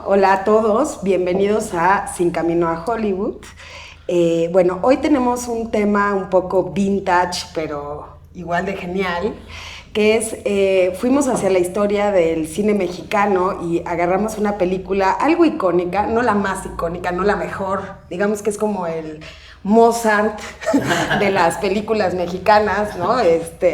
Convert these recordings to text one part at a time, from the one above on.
Hola a todos, bienvenidos a Sin Camino a Hollywood. Bueno, hoy tenemos un tema un poco vintage, pero igual de genial, que es, fuimos hacia la historia del cine mexicano y agarramos una película algo icónica, no la más icónica, no la mejor, digamos que es como el Mozart de las películas mexicanas, ¿no?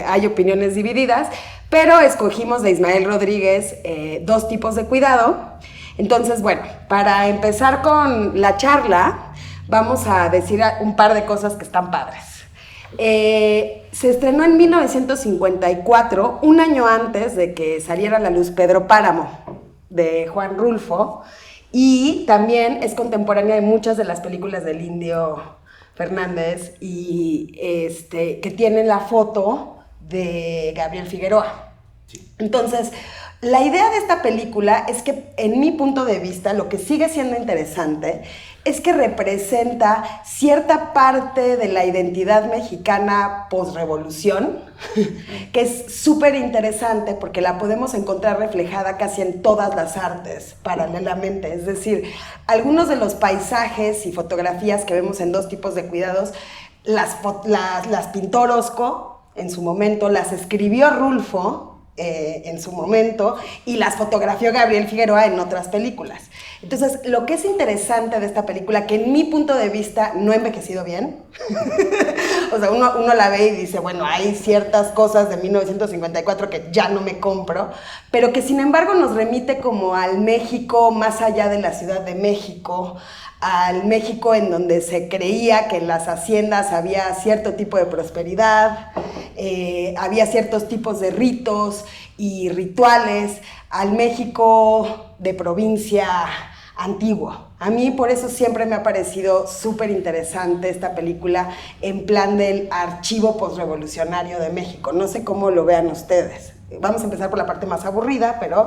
Hay opiniones divididas, pero escogimos de Ismael Rodríguez Dos tipos de cuidado. Entonces, bueno, para empezar con la charla, vamos a decir un par de cosas que están padres. Se estrenó en 1954, un año antes de que saliera a la luz Pedro Páramo, de Juan Rulfo, y también es contemporánea de muchas de las películas del Indio Fernández, y que tienen la foto de Gabriel Figueroa. Entonces, la idea de esta película es que, en mi punto de vista, lo que sigue siendo interesante es que representa cierta parte de la identidad mexicana post-revolución, que es súper interesante porque la podemos encontrar reflejada casi en todas las artes, paralelamente. Es decir, algunos de los paisajes y fotografías que vemos en Dos tipos de cuidados, las pintó Orozco en su momento, las escribió Rulfo en su momento, y las fotografió Gabriel Figueroa en otras películas. Entonces, lo que es interesante de esta película, que en mi punto de vista no ha envejecido bien, o sea, uno la ve y dice, bueno, hay ciertas cosas de 1954 que ya no me compro, pero que sin embargo nos remite como al México más allá de la Ciudad de México, al México en donde se creía que en las haciendas había cierto tipo de prosperidad, había ciertos tipos de ritos y rituales, al México de provincia antiguo. A mí por eso siempre me ha parecido súper interesante esta película en plan del archivo postrevolucionario de México. No sé cómo lo vean ustedes. Vamos a empezar por la parte más aburrida, pero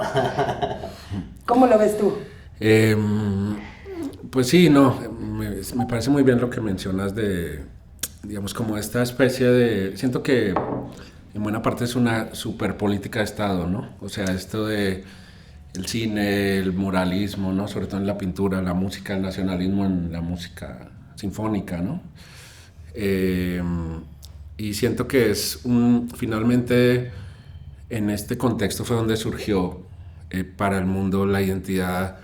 ¿cómo lo ves tú? Pues sí, no, me parece muy bien lo que mencionas de, digamos, como esta especie de, siento que en buena parte es una super política de Estado, ¿no? O sea, esto de el cine, el muralismo, ¿no? Sobre todo en la pintura, la música, el nacionalismo en la música sinfónica, ¿no? Eh, y siento que finalmente, en este contexto fue donde surgió para el mundo la identidad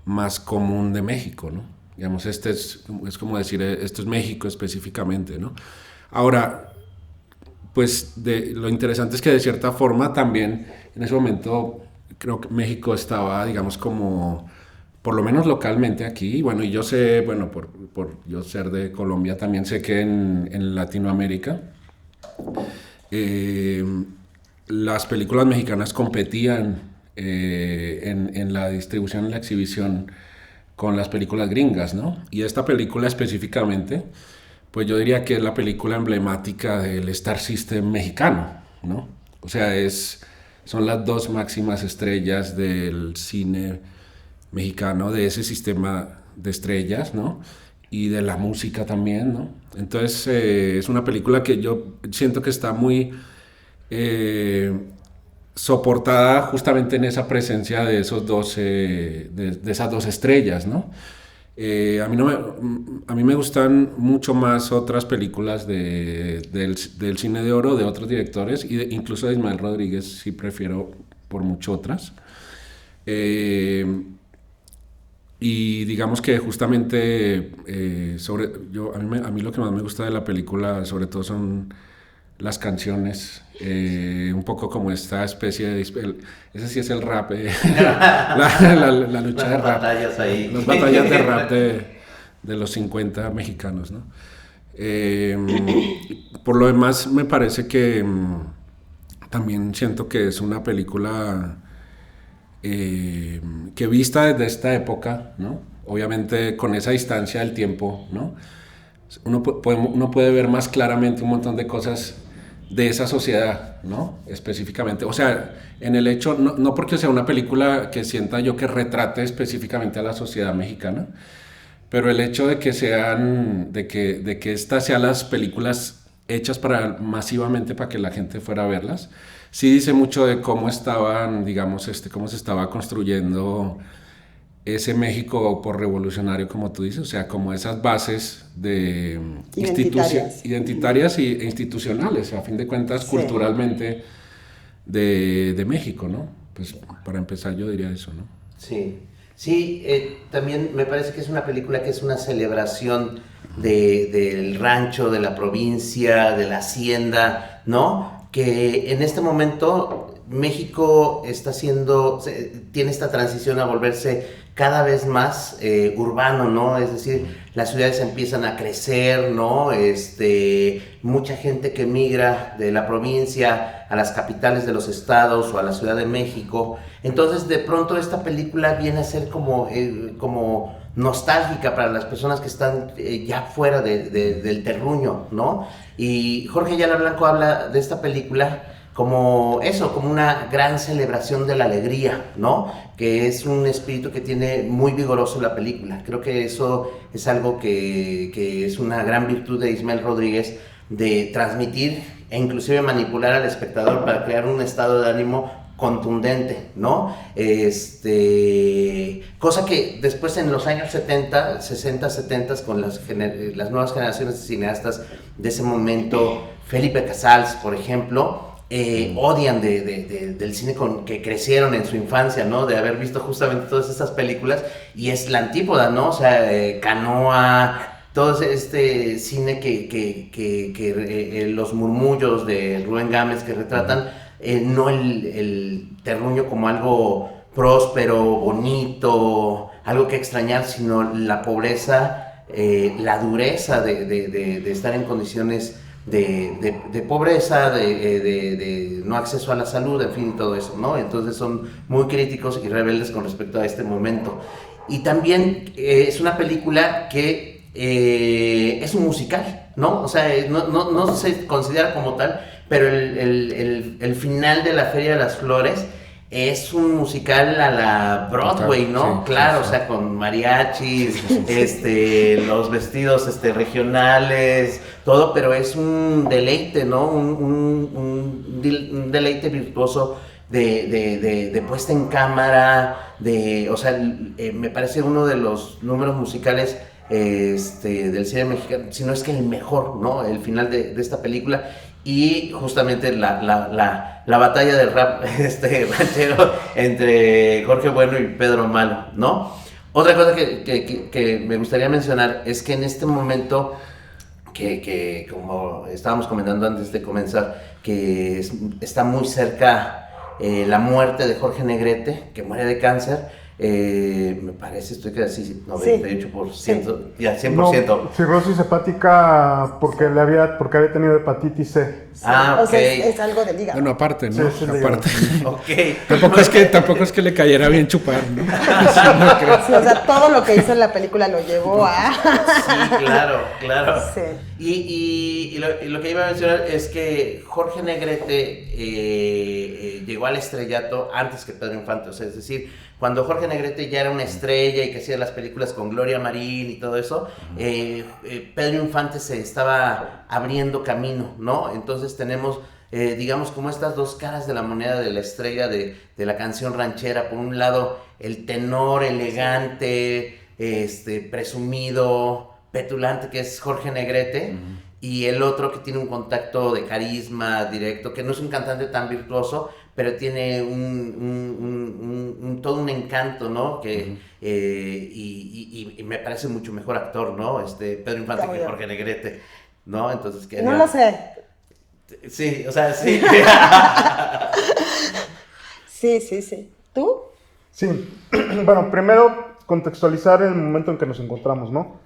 más común de México, ¿no? Digamos, es como decir, esto es México específicamente, ¿no? Ahora, pues lo interesante es que de cierta forma también en ese momento creo que México estaba, digamos, como, por lo menos localmente aquí, bueno, y yo sé, bueno, por yo ser de Colombia, también sé que en Latinoamérica eh, las películas mexicanas competían en la distribución y la exhibición con las películas gringas, ¿no? Y esta película específicamente, pues yo diría que es la película emblemática del Star System mexicano, ¿no? O sea, son las dos máximas estrellas del cine mexicano, de ese sistema de estrellas, ¿no? Y de la música también, ¿no? Entonces, es una película que yo siento que está muy eh, soportada justamente en esa presencia de de esas dos estrellas, ¿no? A mí no a mí me gustan mucho más otras películas del cine de oro de otros directores, incluso de Ismael Rodríguez sí prefiero por mucho otras. Eh, y digamos que justamente a mí lo que más me gusta de la película sobre todo son las canciones, un poco como esta especie de... Ese sí es el rap, la lucha de Las rap, batallas ahí. las batallas de rap de los 50 mexicanos, ¿no? Eh, por lo demás, me parece que también siento que es una película que vista desde esta época, ¿no? Obviamente con esa distancia del tiempo, ¿no? Uno puede ver más claramente un montón de cosas de esa sociedad, ¿no? Específicamente. O sea, en el hecho, no porque sea una película que sienta yo que retrate específicamente a la sociedad mexicana, pero el hecho de que de que estas sean las películas hechas masivamente para que la gente fuera a verlas, sí dice mucho de cómo estaban, digamos, cómo se estaba construyendo ese México por revolucionario, como tú dices, o sea, como esas bases de identitarias e institucionales, a fin de cuentas, culturalmente de México, ¿no? Pues para empezar yo diría eso, ¿no? Sí, sí, también me parece que es una película que es una celebración del rancho, de la provincia, de la hacienda, ¿no? Que en este momento México tiene esta transición a volverse cada vez más urbano, ¿no? Es decir, las ciudades empiezan a crecer, ¿no? Mucha gente que migra de la provincia a las capitales de los estados o a la Ciudad de México. Entonces, de pronto esta película viene a ser como nostálgica para las personas que están ya fuera del terruño, ¿no? Y Jorge Ayala Blanco habla de esta película como eso, como una gran celebración de la alegría, ¿no? Que es un espíritu que tiene muy vigoroso la película. Creo que eso es algo que es una gran virtud de Ismael Rodríguez, de transmitir e inclusive manipular al espectador para crear un estado de ánimo contundente, ¿no? Cosa que después en los años 70, 60, 70 con las nuevas generaciones de cineastas de ese momento, Felipe Casals, por ejemplo, odian del cine que crecieron en su infancia, ¿no? De haber visto justamente todas estas películas, y es la antípoda, ¿no? O sea, Canoa, todo este cine que los murmullos de Rubén Gámez que retratan no el terruño como algo próspero, bonito, algo que extrañar, sino la pobreza, la dureza de estar en condiciones de pobreza, de no acceso a la salud, en fin, todo eso, ¿no? Entonces son muy críticos y rebeldes con respecto a este momento. Y también es una película que es un musical, ¿no? O sea, no se considera como tal, pero el final de la Feria de las Flores es un musical a la Broadway, ¿no? Sí, claro, sí. O sea, con mariachis, los vestidos regionales, todo, pero es un deleite, ¿no? Un deleite virtuoso de puesta en cámara, o sea, me parece uno de los números musicales del cine mexicano, si no es que el mejor, ¿no? El final de esta película. Y justamente la batalla del rap ranchero entre Jorge Bueno y Pedro Malo, ¿no? Otra cosa que me gustaría mencionar es que en este momento, que como estábamos comentando antes de comenzar, que está muy cerca la muerte de Jorge Negrete, que muere de cáncer. Me parece, estoy casi 98%, sí. Ya 100%. No, cirrosis hepática porque había tenido hepatitis C. Ah, ok. O sea, es algo del hígado. Bueno, aparte, ¿no? Sí, aparte. Okay. Tampoco es que le cayera bien chupar, ¿no? Sí, o sea, todo lo que hizo en la película lo llevó a... Sí, claro. Sí. Y lo que iba a mencionar es que Jorge Negrete llegó al estrellato antes que Pedro Infante, o sea, es decir, cuando Jorge Negrete ya era una estrella y que hacía las películas con Gloria Marín y todo eso, Pedro Infante se estaba abriendo camino, ¿no? Entonces tenemos, digamos, como estas dos caras de la moneda de la estrella de la canción ranchera. Por un lado, el tenor elegante, presumido, petulante, que es Jorge Negrete, y el otro que tiene un contacto de carisma directo, que no es un cantante tan virtuoso, pero tiene todo un encanto, ¿no? Que, y me parece mucho mejor actor, ¿no? Pedro Infante que Jorge Negrete, ¿no? Entonces, no lo sé. Sí, o sea, sí. Sí. ¿Tú? Sí. Bueno, primero contextualizar el momento en que nos encontramos, ¿no?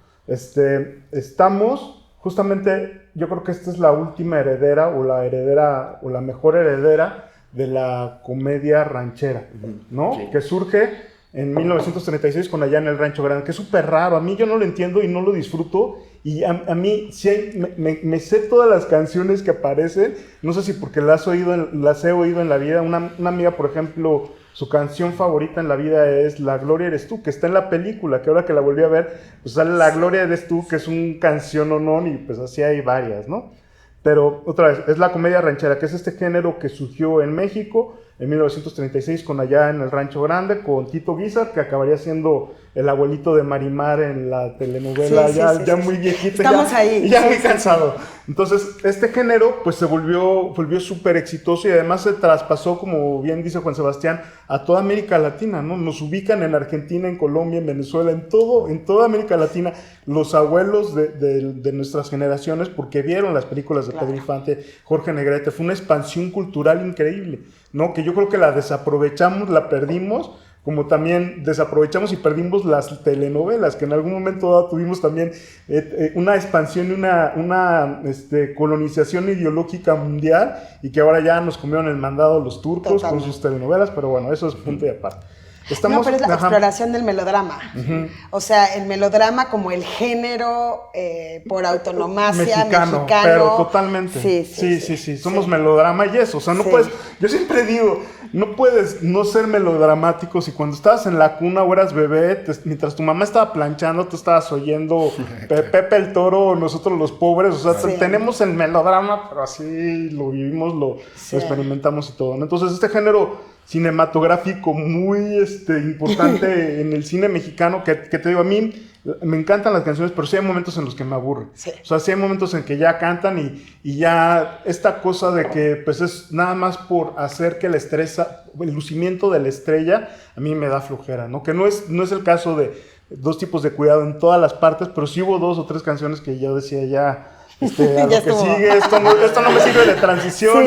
Estamos... Justamente, yo creo que esta es la última heredera o la mejor heredera de la comedia ranchera, ¿no? Sí. Que surge en 1936 con Allá en el Rancho Grande, que es súper raro. A mí yo no lo entiendo y no lo disfruto. Y a mí sí me sé todas las canciones que aparecen. No sé si porque las he oído en la vida. Una amiga, por ejemplo, su canción favorita en la vida es La Gloria Eres Tú, que está en la película, que ahora que la volví a ver, pues sale La Gloria Eres Tú, que es un canciononón, y pues así hay varias, ¿no? Pero otra vez, es la comedia ranchera, que es este género que surgió en México en 1936 con Allá en el Rancho Grande, con Tito Guizar, que acabaría siendo el abuelito de Marimar en la telenovela, ya muy viejito, estamos ahí, ya muy cansado. Entonces, este género pues se volvió súper exitoso y además se traspasó, como bien dice Juan Sebastián, a toda América Latina, ¿no? Nos ubican en Argentina, en Colombia, en Venezuela, en toda América Latina, los abuelos de nuestras generaciones, porque vieron las películas de Pedro Infante, Jorge Negrete. Fue una expansión cultural increíble, ¿no? Que yo creo que la desaprovechamos, la perdimos, como también desaprovechamos y perdimos las telenovelas, que en algún momento dado tuvimos también una expansión y una colonización ideológica mundial, y que ahora ya nos comieron el mandado los turcos con sus telenovelas, pero bueno, eso es punto y aparte. No, pero es la exploración del melodrama. O sea, el melodrama como el género por autonomacia mexicano. Pero totalmente. Sí. Somos melodrama y eso. O sea, no puedes. Yo siempre digo, no puedes no ser melodramático si cuando estabas en la cuna o eras bebé, mientras tu mamá estaba planchando, tú estabas oyendo Pepe el Toro, nosotros los pobres. O sea, tenemos el melodrama, pero así lo vivimos, lo experimentamos y todo, ¿no? Entonces, este género cinematográfico muy importante en el cine mexicano, que te digo, a mí me encantan las canciones, pero sí hay momentos en los que me aburren. O sea, sí hay momentos en que ya cantan y ya esta cosa de que pues es nada más por hacer que el lucimiento de la estrella, a mí me da flojera, ¿no? Que no es el caso de Dos tipos de cuidado en todas las partes, pero sí hubo 2 o 3 canciones que yo decía ya... a lo que sigue, esto no me sirve de transición,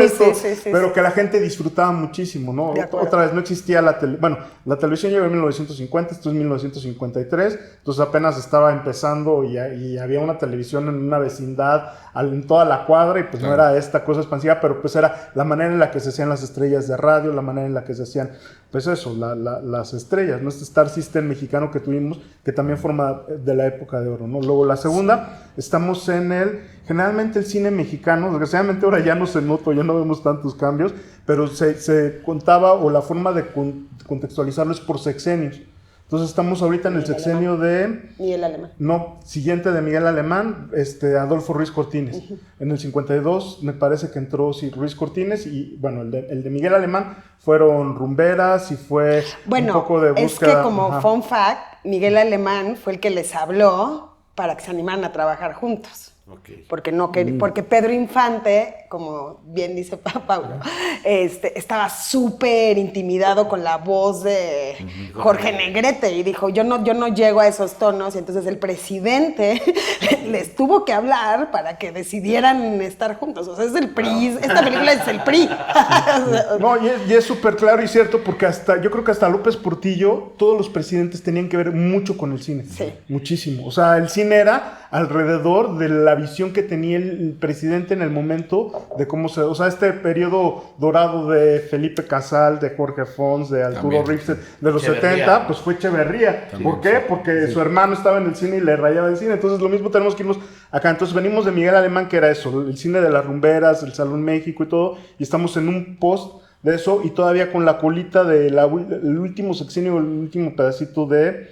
pero que la gente disfrutaba muchísimo, ¿no? Otra vez, no existía la televisión llegó en 1950, esto es 1953, entonces apenas estaba empezando y había una televisión en una vecindad, en toda la cuadra, y pues no era esta cosa expansiva, pero pues era la manera en la que se hacían las estrellas de radio, la manera en la que se hacían, pues eso, las estrellas, ¿no? Este Star System mexicano que tuvimos, que también forma de la época de oro, ¿no? Luego la segunda, estamos generalmente el cine mexicano, desgraciadamente ahora ya no se nota, ya no vemos tantos cambios, pero se contaba, o la forma de contextualizarlo es por sexenios. Entonces estamos ahorita en el sexenio de... Miguel Alemán. No, siguiente de Miguel Alemán, Adolfo Ruiz Cortines. En el 52 me parece que entró Ruiz Cortines, y bueno, el de Miguel Alemán fueron rumberas y fue un poco de búsqueda. Es que como fun fact, Miguel Alemán fue el que les habló para que se animaran a trabajar juntos. Porque Pedro Infante, como bien dice Paulo, estaba súper intimidado con la voz de Jorge Negrete, y dijo, yo no llego a esos tonos, y entonces el presidente les tuvo que hablar para que decidieran estar juntos. O sea, es el PRI, esta película es el PRI. No, y es súper claro y cierto, porque yo creo que hasta López Portillo, todos los presidentes tenían que ver mucho con el cine. Sí. Muchísimo. O sea, el cine era alrededor de la visión que tenía el presidente en el momento de cómo o sea, este periodo dorado de Felipe Casal, de Jorge Fons, de Arturo Ripstead, de los 70, pues fue Echeverría. ¿Por qué? Porque su hermano estaba en el cine y le rayaba el cine. Entonces lo mismo tenemos que irnos acá. Entonces venimos de Miguel Alemán, que era eso, el cine de las rumberas, el Salón México y todo, y estamos en un post de eso, y todavía con la colita del último sexenio, el último pedacito de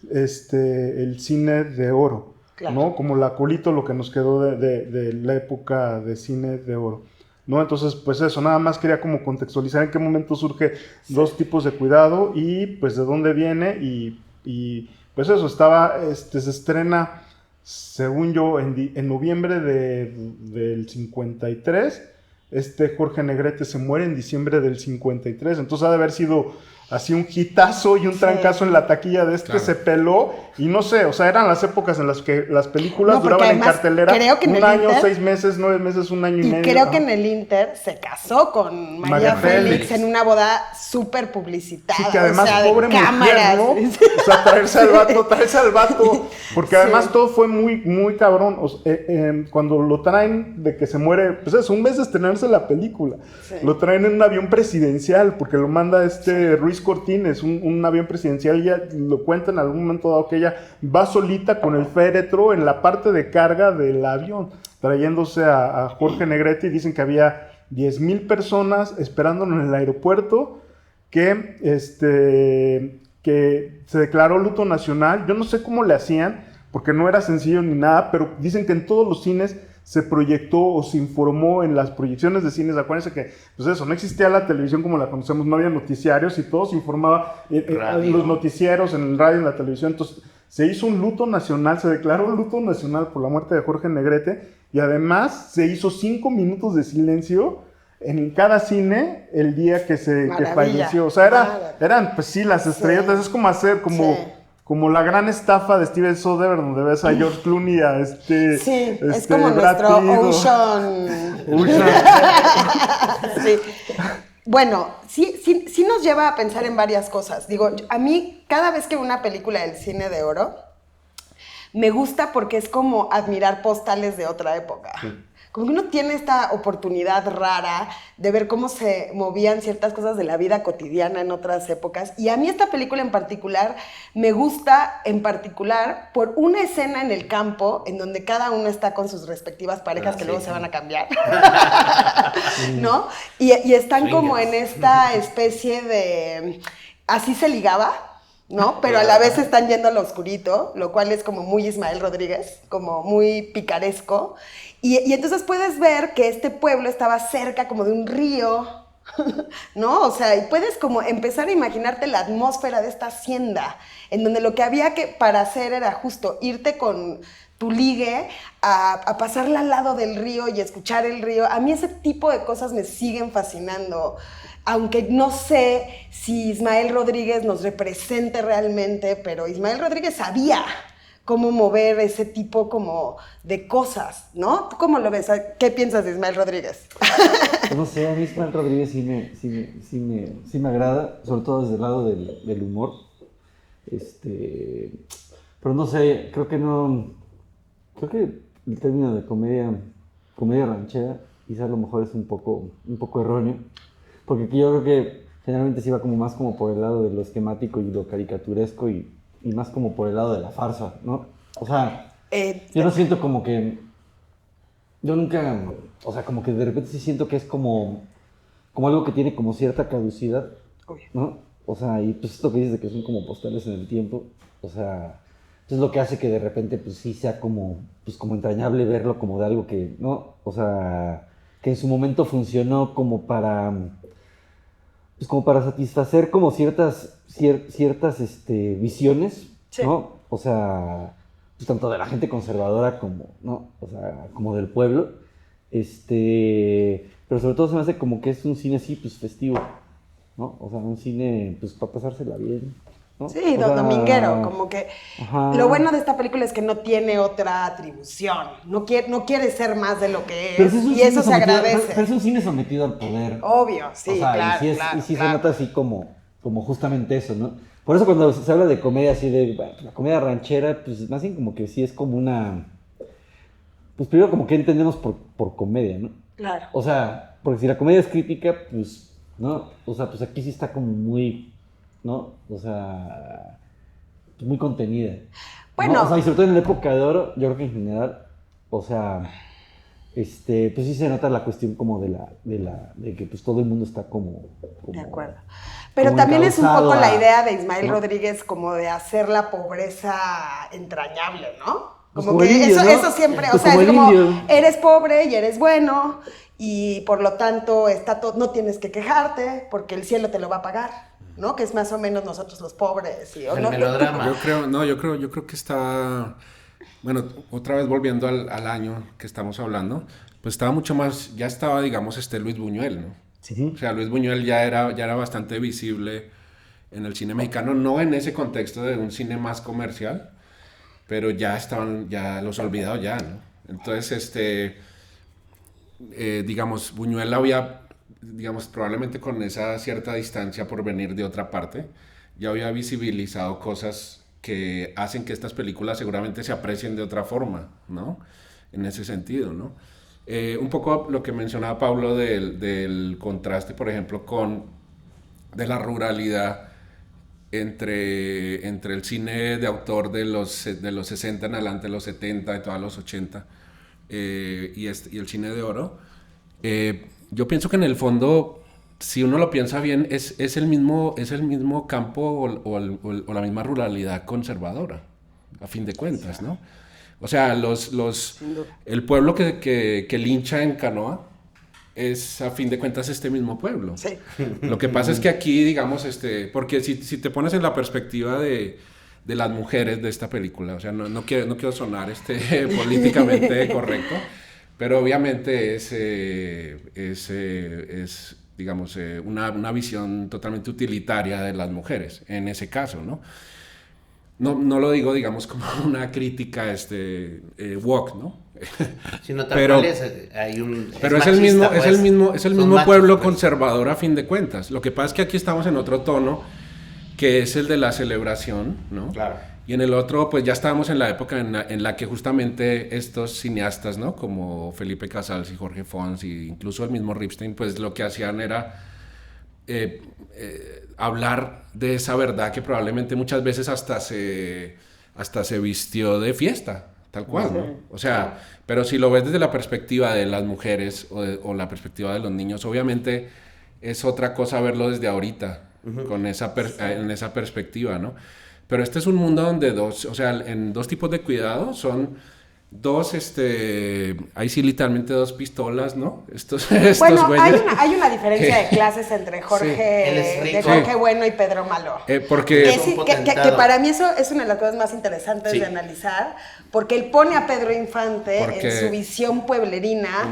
el cine de oro. Claro. ¿No? Como la colito, lo que nos quedó de la época de cine de oro, ¿no? Entonces, pues eso, nada más quería como contextualizar en qué momento surge Dos tipos de cuidado y pues de dónde viene, y pues eso, se estrena, según yo, en noviembre del 53, Jorge Negrete se muere en diciembre del 53, entonces ha de haber sido así un hitazo y un trancazo en la taquilla de se peló, y no sé, o sea, eran las épocas en las que las películas duraban en cartelera un año, 6 meses, 9 meses, un año y medio. Creo que en el Inter se casó con María Félix en una boda súper publicitada. Sí, que además, o sea, pobre mujer, ¿no? O sea, traerse al vato, porque además todo fue muy, muy cabrón. O sea, cuando lo traen de que se muere, pues es un mes de estrenarse la película. Sí. Lo traen en un avión presidencial, porque lo manda Ruiz Cortines, un avión presidencial, y ya lo cuenta en algún momento dado que ella va solita con el féretro en la parte de carga del avión, trayéndose a Jorge Negrete, y dicen que había 10,000 personas esperándolo en el aeropuerto, que se declaró luto nacional. Yo no sé cómo le hacían, porque no era sencillo ni nada, pero dicen que en todos los cines se proyectó o se informó en las proyecciones de cines. Acuérdense que, pues eso, no existía la televisión como la conocemos, no había noticiarios y todo se informaba en los noticieros, en el radio, en la televisión. Entonces, se hizo un luto nacional, se declaró un luto nacional por la muerte de Jorge Negrete y además se hizo 5 minutos de silencio en cada cine el día que falleció. O sea, eran, pues sí, las estrellas, es como hacer, como la gran estafa de Steven Soderbergh, donde ves a George Clooney, es como nuestro Ocean. Sí. Bueno, sí nos lleva a pensar en varias cosas. Digo, a mí, cada vez que veo una película del cine de oro, me gusta porque es como admirar postales de otra época. Sí. Como que uno tiene esta oportunidad rara de ver cómo se movían ciertas cosas de la vida cotidiana en otras épocas. Y a mí esta película en particular me gusta en particular por una escena en el campo en donde cada uno está con sus respectivas parejas que luego se van a cambiar. ¿No? Y están como en esta especie de... Así se ligaba, ¿no? Pero a la vez están yendo al oscurito, lo cual es como muy Ismael Rodríguez, como muy picaresco. Y entonces puedes ver que este pueblo estaba cerca como de un río, ¿no? O sea, y puedes como empezar a imaginarte la atmósfera de esta hacienda, en donde lo que había para hacer era justo irte con tu ligue a pasarla al lado del río y escuchar el río. A mí ese tipo de cosas me siguen fascinando. Aunque no sé si Ismael Rodríguez nos represente realmente, pero Ismael Rodríguez sabía cómo mover ese tipo como de cosas, ¿no? ¿Tú cómo lo ves? ¿Qué piensas de Ismael Rodríguez? Pues no sé, a mí Ismael Rodríguez sí me agrada, sobre todo desde el lado del humor. Pero no sé, creo que el término de comedia ranchera, quizás a lo mejor es un poco erróneo. Porque yo creo que generalmente se iba como más como por el lado de lo esquemático y lo caricaturesco y más como por el lado de la farsa, ¿no? O sea, yo no siento como que... Yo nunca... O sea, como que de repente sí siento que es como algo que tiene como cierta caducidad, ¿no? O sea, y pues esto que dices de que son como postales en el tiempo, o sea, es lo que hace que de repente pues sí sea como entrañable verlo como de algo que, ¿no? O sea, que en su momento funcionó como para satisfacer como ciertas visiones, sí. ¿No? O sea, pues tanto de la gente conservadora como, ¿no? O sea, como del pueblo. Pero sobre todo se me hace como que es un cine así, pues festivo, ¿no? O sea, un cine, pues para pasársela bien, ¿no? Sí, dominguero, como que... Ajá. Lo bueno de esta película es que no tiene otra atribución, no quiere ser más de lo que es, y eso se agradece. Pero es un cine sometido al poder. Obvio, sí, o sea, claro, y sí se nota así como justamente eso, ¿no? Por eso cuando se habla de comedia así de, bueno, la comedia ranchera, pues más bien como que sí es como una... Pues primero como que entendemos por comedia, ¿no? Claro. O sea, porque si la comedia es crítica, pues, ¿no? O sea, pues aquí sí está como muy... ¿no? O sea, muy contenida. Bueno. ¿No? O sea, y sobre todo en la época de oro, yo creo que en general, o sea, pues sí se nota la cuestión como de que pues todo el mundo está como de acuerdo. Pero también es un poco la idea de Ismael Rodríguez como de hacer la pobreza entrañable, ¿no? Como que indio, eso siempre, pues o sea, es como eres pobre y eres bueno y por lo tanto no tienes que quejarte porque el cielo te lo va a pagar. ¿No? Que es más o menos nosotros los pobres. El melodrama. Yo creo que está... Bueno, otra vez volviendo al año que estamos hablando, pues estaba mucho más... Ya estaba, digamos, Luis Buñuel, ¿no? Sí. O sea, Luis Buñuel ya era bastante visible en el cine mexicano, no en ese contexto de un cine más comercial, pero ya estaban, ya los olvidados ya, ¿no? Entonces, digamos, Buñuel había... digamos, probablemente con esa cierta distancia por venir de otra parte, ya había visibilizado cosas que hacen que estas películas seguramente se aprecien de otra forma, ¿no? En ese sentido, ¿no? Un poco lo que mencionaba Pablo del contraste, por ejemplo, de la ruralidad entre el cine de autor de los 60 en adelante, los 70 y todos los 80, y el cine de oro. Yo pienso que en el fondo, si uno lo piensa bien, es el mismo campo o la misma ruralidad conservadora, a fin de cuentas, ¿no? O sea, Sin duda. el pueblo que lincha en Canoa es, a fin de cuentas, este mismo pueblo. Sí. Lo que pasa es que aquí, digamos, porque si te pones en la perspectiva de las mujeres de esta película, o sea, no quiero sonar políticamente correcto, pero obviamente es digamos, una visión totalmente utilitaria de las mujeres, en ese caso, ¿no? No lo digo, digamos, como una crítica woke, ¿no? Sino Pero- tal cual hay un... Pero es machista, el mismo Son machos, pueblo pues. conservador a fin de cuentas. Lo que pasa es que aquí estamos en otro tono, que es el de la celebración, ¿no? Claro. Y en el otro, pues ya estábamos en la época en la que justamente estos cineastas, ¿no? Como Felipe Casals y Jorge Fons, y incluso el mismo Ripstein, pues lo que hacían era hablar de esa verdad que probablemente muchas veces hasta se vistió de fiesta, tal cual, ¿no? O sea, pero si lo ves desde la perspectiva de las mujeres o la perspectiva de los niños, obviamente es otra cosa verlo desde ahorita, con en esa perspectiva, ¿no? Pero este es un mundo donde en dos tipos de cuidado son dos, ahí sí literalmente dos pistolas, ¿no? Estos Bueno, güeyes. hay una diferencia de clases entre Él es Jorge, rico. de Jorge Bueno y Pedro Malo. Porque Es un Que potentado. para mí eso es una de las cosas más interesantes Sí. de analizar, porque él pone a Pedro Infante Porque- en su visión pueblerina,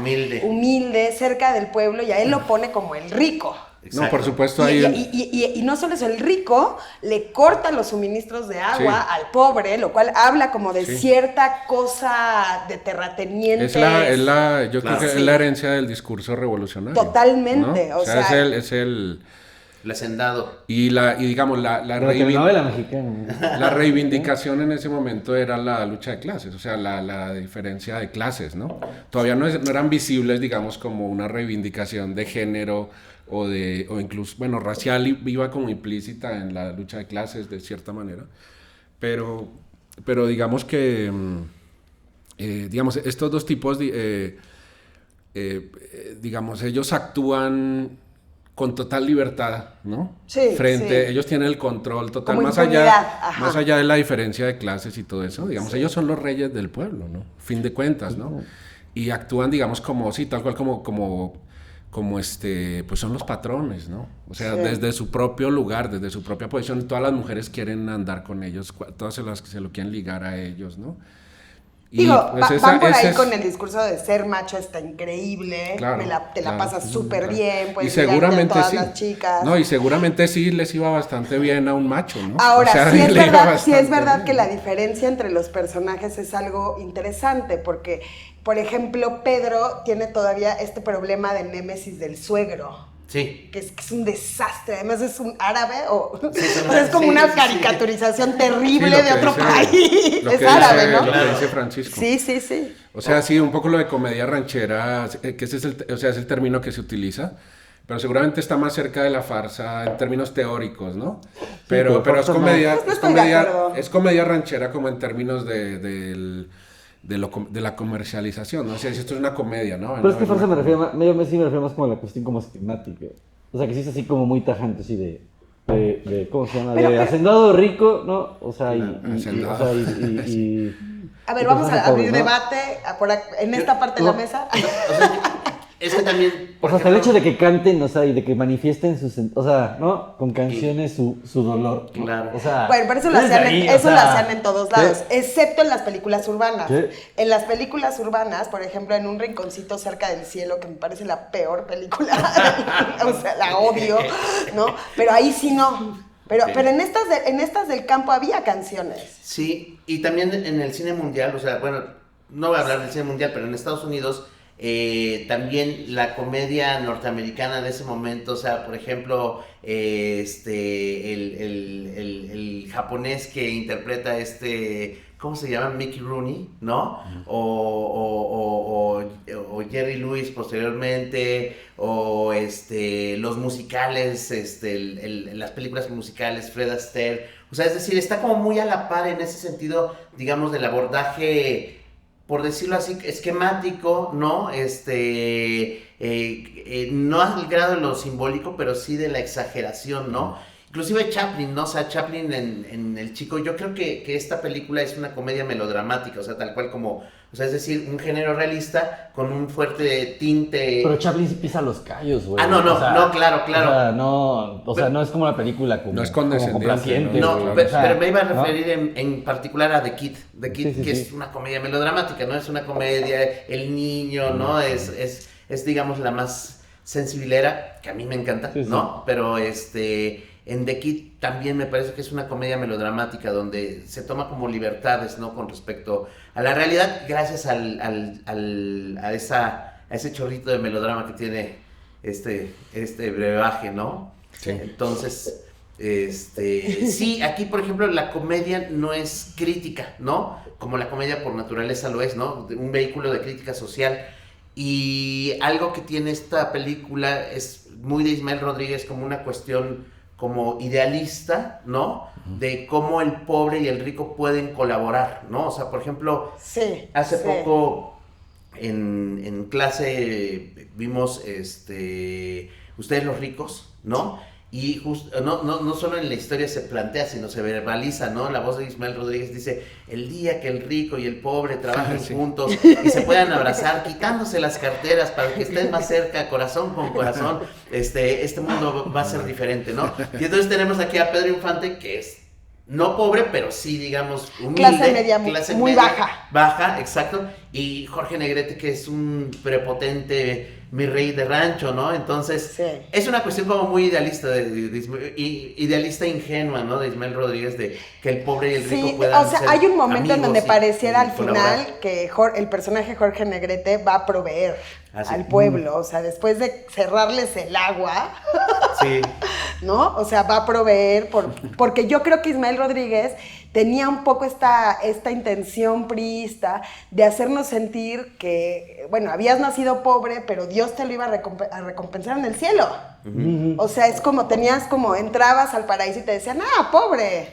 Humilde. cerca del pueblo, y a él lo pone como el rico. no, por supuesto, Y, ahí... y no solo eso, el rico le corta los suministros de agua Sí. al pobre, lo cual habla como de Sí. cierta cosa de terratenientes. Yo creo que Sí. es la herencia del discurso revolucionario. Totalmente, ¿no? o sea, es el El hacendado. y digamos la La telenovela mexicana. la reivindicación en ese momento era la lucha de clases, o sea, la diferencia de clases, ¿no? Todavía no eran visibles, digamos, como una reivindicación de género o incluso, bueno, racial, iba como implícita en la lucha de clases de cierta manera, pero digamos que digamos, estos dos tipos digamos, ellos actúan con total libertad, ¿no? Sí, Frente, sí. ellos tienen el control total, Como más impunidad, ajá. más allá de la diferencia de clases y todo eso, digamos, ellos son los reyes del pueblo, ¿no? Fin de cuentas, ¿no? Y actúan, digamos, como, sí, tal cual como pues son los patrones, ¿no? O sea, Sí. desde su propio lugar, desde su propia posición, todas las mujeres quieren andar con ellos, todas se lo quieren ligar a ellos, ¿no? Y, Digo, pues, van por ese ahí es- con el discurso de ser macho está increíble, Claro, te la claro. pasas súper bien, y puedes ligarte a seguramente todas sí. las chicas. No, y seguramente sí les iba bastante bien a un macho, ¿no? Ahora, O sea, sí, es le iba verdad, sí es bastante verdad bien, que ¿no? la diferencia entre los personajes es algo interesante, porque, por ejemplo, Pedro tiene todavía este problema de némesis del suegro. Sí. Que es un desastre, además es un árabe es o sea, es como sí, una sí, sí. caricaturización terrible Sí, lo de que otro dice- país. lo Es que árabe, dice- ¿no? Lo que dice Francisco. Sí, sí, sí. O sea, sí, un poco lo de comedia ranchera, que ese es es el término que se utiliza, pero seguramente está más cerca de la farsa en términos teóricos, ¿no? Pero es farsa no. comedia, Pues no estoy de acuerdo. es comedia ranchera como en términos de la comercialización, ¿no? O sea, si esto es una comedia, ¿no? Pero es que No, farsa me refiero más, sí me refiero más como a la cuestión como esquemática. O sea, que sí es así como muy tajante, así de ¿cómo se llama? Pero- de hacendado rico, ¿no? O sea, Hacendado. o sea, y A ver, y vamos a personajes abrir pobres, ¿no? debate en esta parte de la no. mesa. O sea, es que también, O sea, hasta el hecho de que canten, o sea, y de que manifiesten o sea, ¿no? Con canciones su dolor. ¿no? Claro. O sea, Bueno, pero eso lo desde hacían, ahí, eso o lo sea, hacían en todos lados, ¿qué? excepto en las películas urbanas. ¿Qué? En las películas urbanas, por ejemplo, en Un rinconcito cerca del cielo, que me parece la peor película, o sea, la odio, ¿no? Pero ahí sí no. Pero en estas del campo había canciones. Sí, y también en el cine mundial, o sea, bueno, no voy a hablar del cine mundial, pero en Estados Unidos también la comedia norteamericana de ese momento, o sea, por ejemplo, el japonés que interpreta ¿cómo se llama? Mickey Rooney, ¿no? O Jerry Lewis posteriormente, o los musicales, las películas musicales, Fred Astaire, o sea, es decir, está como muy a la par en ese sentido, digamos, del abordaje, por decirlo así, esquemático, ¿no? No al grado de lo simbólico, pero sí de la exageración, ¿no? inclusive Chaplin, ¿no? O sea, Chaplin en El Chico, yo creo que esta película es una comedia melodramática, o sea, tal cual como, o sea, es decir, un género realista con un fuerte tinte... Pero Chaplin sí pisa los callos, güey. No, claro. O sea, no es como la película como, no es como condescendiente, complaciente. No, claro, pero me iba a ¿no? referir en particular a The Kid, Sí, que es una comedia melodramática, ¿no? Es una comedia, el niño, ¿no? Es digamos, la más sensibilera, que a mí me encanta, Sí, sí. ¿no? Pero en The Kid también me parece que es una comedia melodramática donde se toma como libertades, ¿no? Con respecto a la realidad, gracias a ese chorrito de melodrama que tiene este brebaje, ¿no? Sí. Entonces, sí, aquí por ejemplo la comedia no es crítica, ¿no? Como la comedia por naturaleza lo es, ¿no? Un vehículo de crítica social. Y algo que tiene esta película es muy de Ismael Rodríguez, como una cuestión como idealista, ¿no? De cómo el pobre y el rico pueden colaborar, ¿no? O sea, por ejemplo, Sí. hace sí. poco en clase vimos Ustedes los ricos, ¿no? Y no solo en la historia se plantea, sino se verbaliza, ¿no? La voz de Ismael Rodríguez dice, el día que el rico y el pobre trabajen Sí. juntos y se puedan abrazar, quitándose las carteras para que estén más cerca, corazón con corazón, este mundo va a ser diferente, ¿no? Y entonces tenemos aquí a Pedro Infante, que es no pobre, pero sí, digamos, humilde. Clase media muy baja. Baja, exacto. Y Jorge Negrete, que es un prepotente mi rey de rancho, ¿no? Entonces, Sí. es una cuestión como muy idealista, idealista ingenua, ¿no? De Ismael Rodríguez, de que el pobre y el rico Sí, puedan o sea, ser hay un momento en donde amigos pareciera y al colaborar. final que el personaje Jorge Negrete va a proveer Ah, sí. al pueblo, o sea, después de cerrarles el agua, Sí. ¿no? O sea, va a proveer porque yo creo que Ismael Rodríguez tenía un poco esta intención priista de hacernos sentir que, bueno, habías nacido pobre, pero Dios te lo iba a recompensar en el cielo. O sea, es como entrabas al paraíso y te decían, pobre,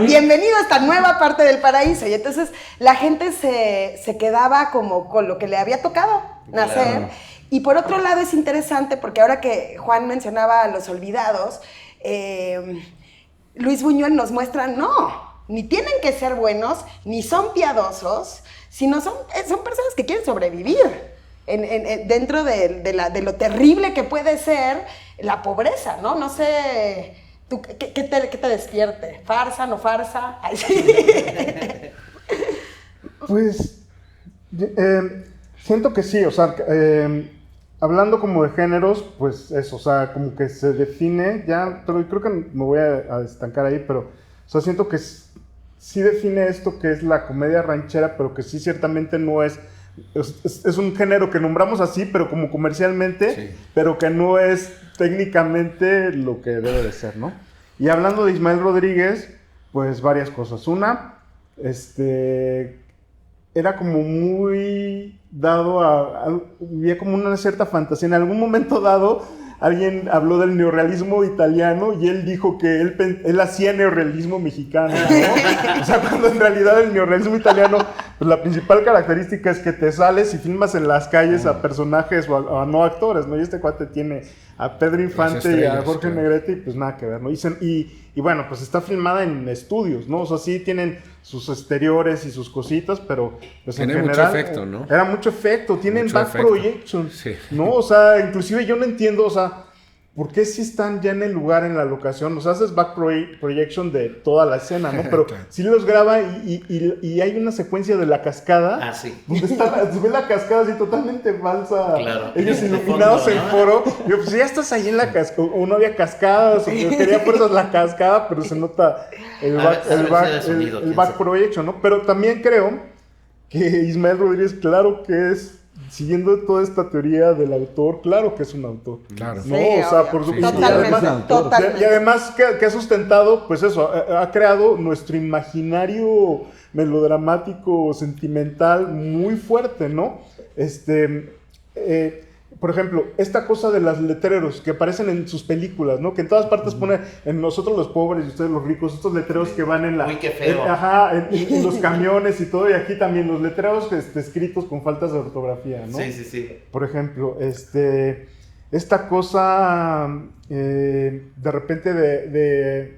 bienvenido a esta nueva parte del paraíso. Y entonces la gente se quedaba como con lo que le había tocado nacer. Claro. Y por otro lado es interesante porque ahora que Juan mencionaba a Los Olvidados, Luis Buñuel nos muestra, ni tienen que ser buenos, ni son piadosos, sino son personas que quieren sobrevivir dentro de lo terrible que puede ser la pobreza, ¿no? No sé, ¿tú, qué te despierte? ¿Farsa, no farsa? Ay, sí. Pues siento que sí, o sea, hablando como de géneros, pues eso, o sea, como que se define ya, pero creo que me voy a estancar ahí, pero, o sea, siento que sí define esto que es la comedia ranchera, pero que sí ciertamente no es un género que nombramos así, pero como comercialmente, Sí. pero que no es técnicamente lo que debe de ser, ¿no? Y hablando de Ismael Rodríguez, pues varias cosas. Una, era como muy dado había como una cierta fantasía. En algún momento dado, alguien habló del neorrealismo italiano y él dijo que él hacía neorrealismo mexicano, ¿no? O sea, cuando en realidad el neorrealismo italiano, pues la principal característica es que te sales y filmas en las calles a personajes o a no actores, ¿no? Y este cuate tiene a Pedro Infante y a Jorge claro. Negrete y pues nada que ver, ¿no? Y bueno, pues está filmada en estudios, ¿no? O sea, sí tienen sus exteriores y sus cositas, pero pues en Tiene mucho general efecto, ¿no? era mucho efecto, tienen Mucho back efecto. projection, Sí. ¿no? O sea, inclusive yo no entiendo, o sea, ¿por qué si están ya en el lugar, en la locación? O sea, haces back projection de toda la escena, ¿no? Pero Claro. sí los graba y hay una secuencia de la cascada. Ah, sí. Donde se ve la cascada así totalmente falsa. Claro. Ellos De iluminados fondo, en ¿no? foro. Yo, pues ya estás ahí en la cascada. O no había cascadas. O yo quería fuerzas la cascada, pero se nota el back projection, ¿no? Pero también creo que Ismael Rodríguez, claro que es, siguiendo toda esta teoría del autor, claro que es un autor. Claro. No, Sí, o sea, obvio. por supuesto. Totalmente, totalmente. Y además que ha sustentado, pues eso, ha creado nuestro imaginario melodramático, sentimental, muy fuerte, ¿no? Por ejemplo, esta cosa de los letreros que aparecen en sus películas, ¿no? Que en todas partes pone en nosotros los pobres y ustedes los ricos, estos letreros que van en la... Uy, qué feo. En los camiones y todo, y aquí también los letreros escritos con faltas de ortografía, ¿no? Sí, sí, sí. Por ejemplo, esta cosa de repente de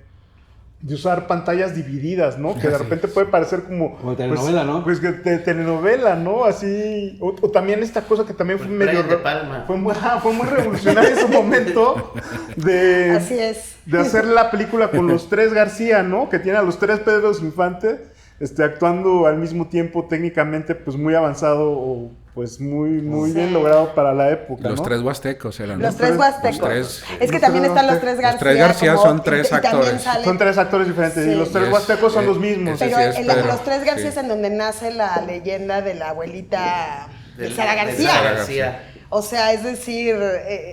usar pantallas divididas, ¿no? Que de repente puede parecer como telenovela, ¿no? Pues que telenovela, ¿no? Así, o también esta cosa que también fue medio... De Palma. Fue muy revolucionaria en su momento de... Así es. De hacer la película con los tres García, ¿no? Que tiene a los tres Pedros Infante, actuando al mismo tiempo técnicamente, pues muy avanzado o pues muy bien logrado para la época, Los ¿no? tres huastecos eran. Los tres huastecos. Los tres- Es que también están los tres García. Los tres García como- son tres y también actores. sale- Son tres actores diferentes Sí. y los tres Yes. huastecos son los mismos. Ese Pero sí es Pedro. los tres García Sí. es en donde nace la leyenda de la abuelita de Sara De García. Sara García. O sea, es decir,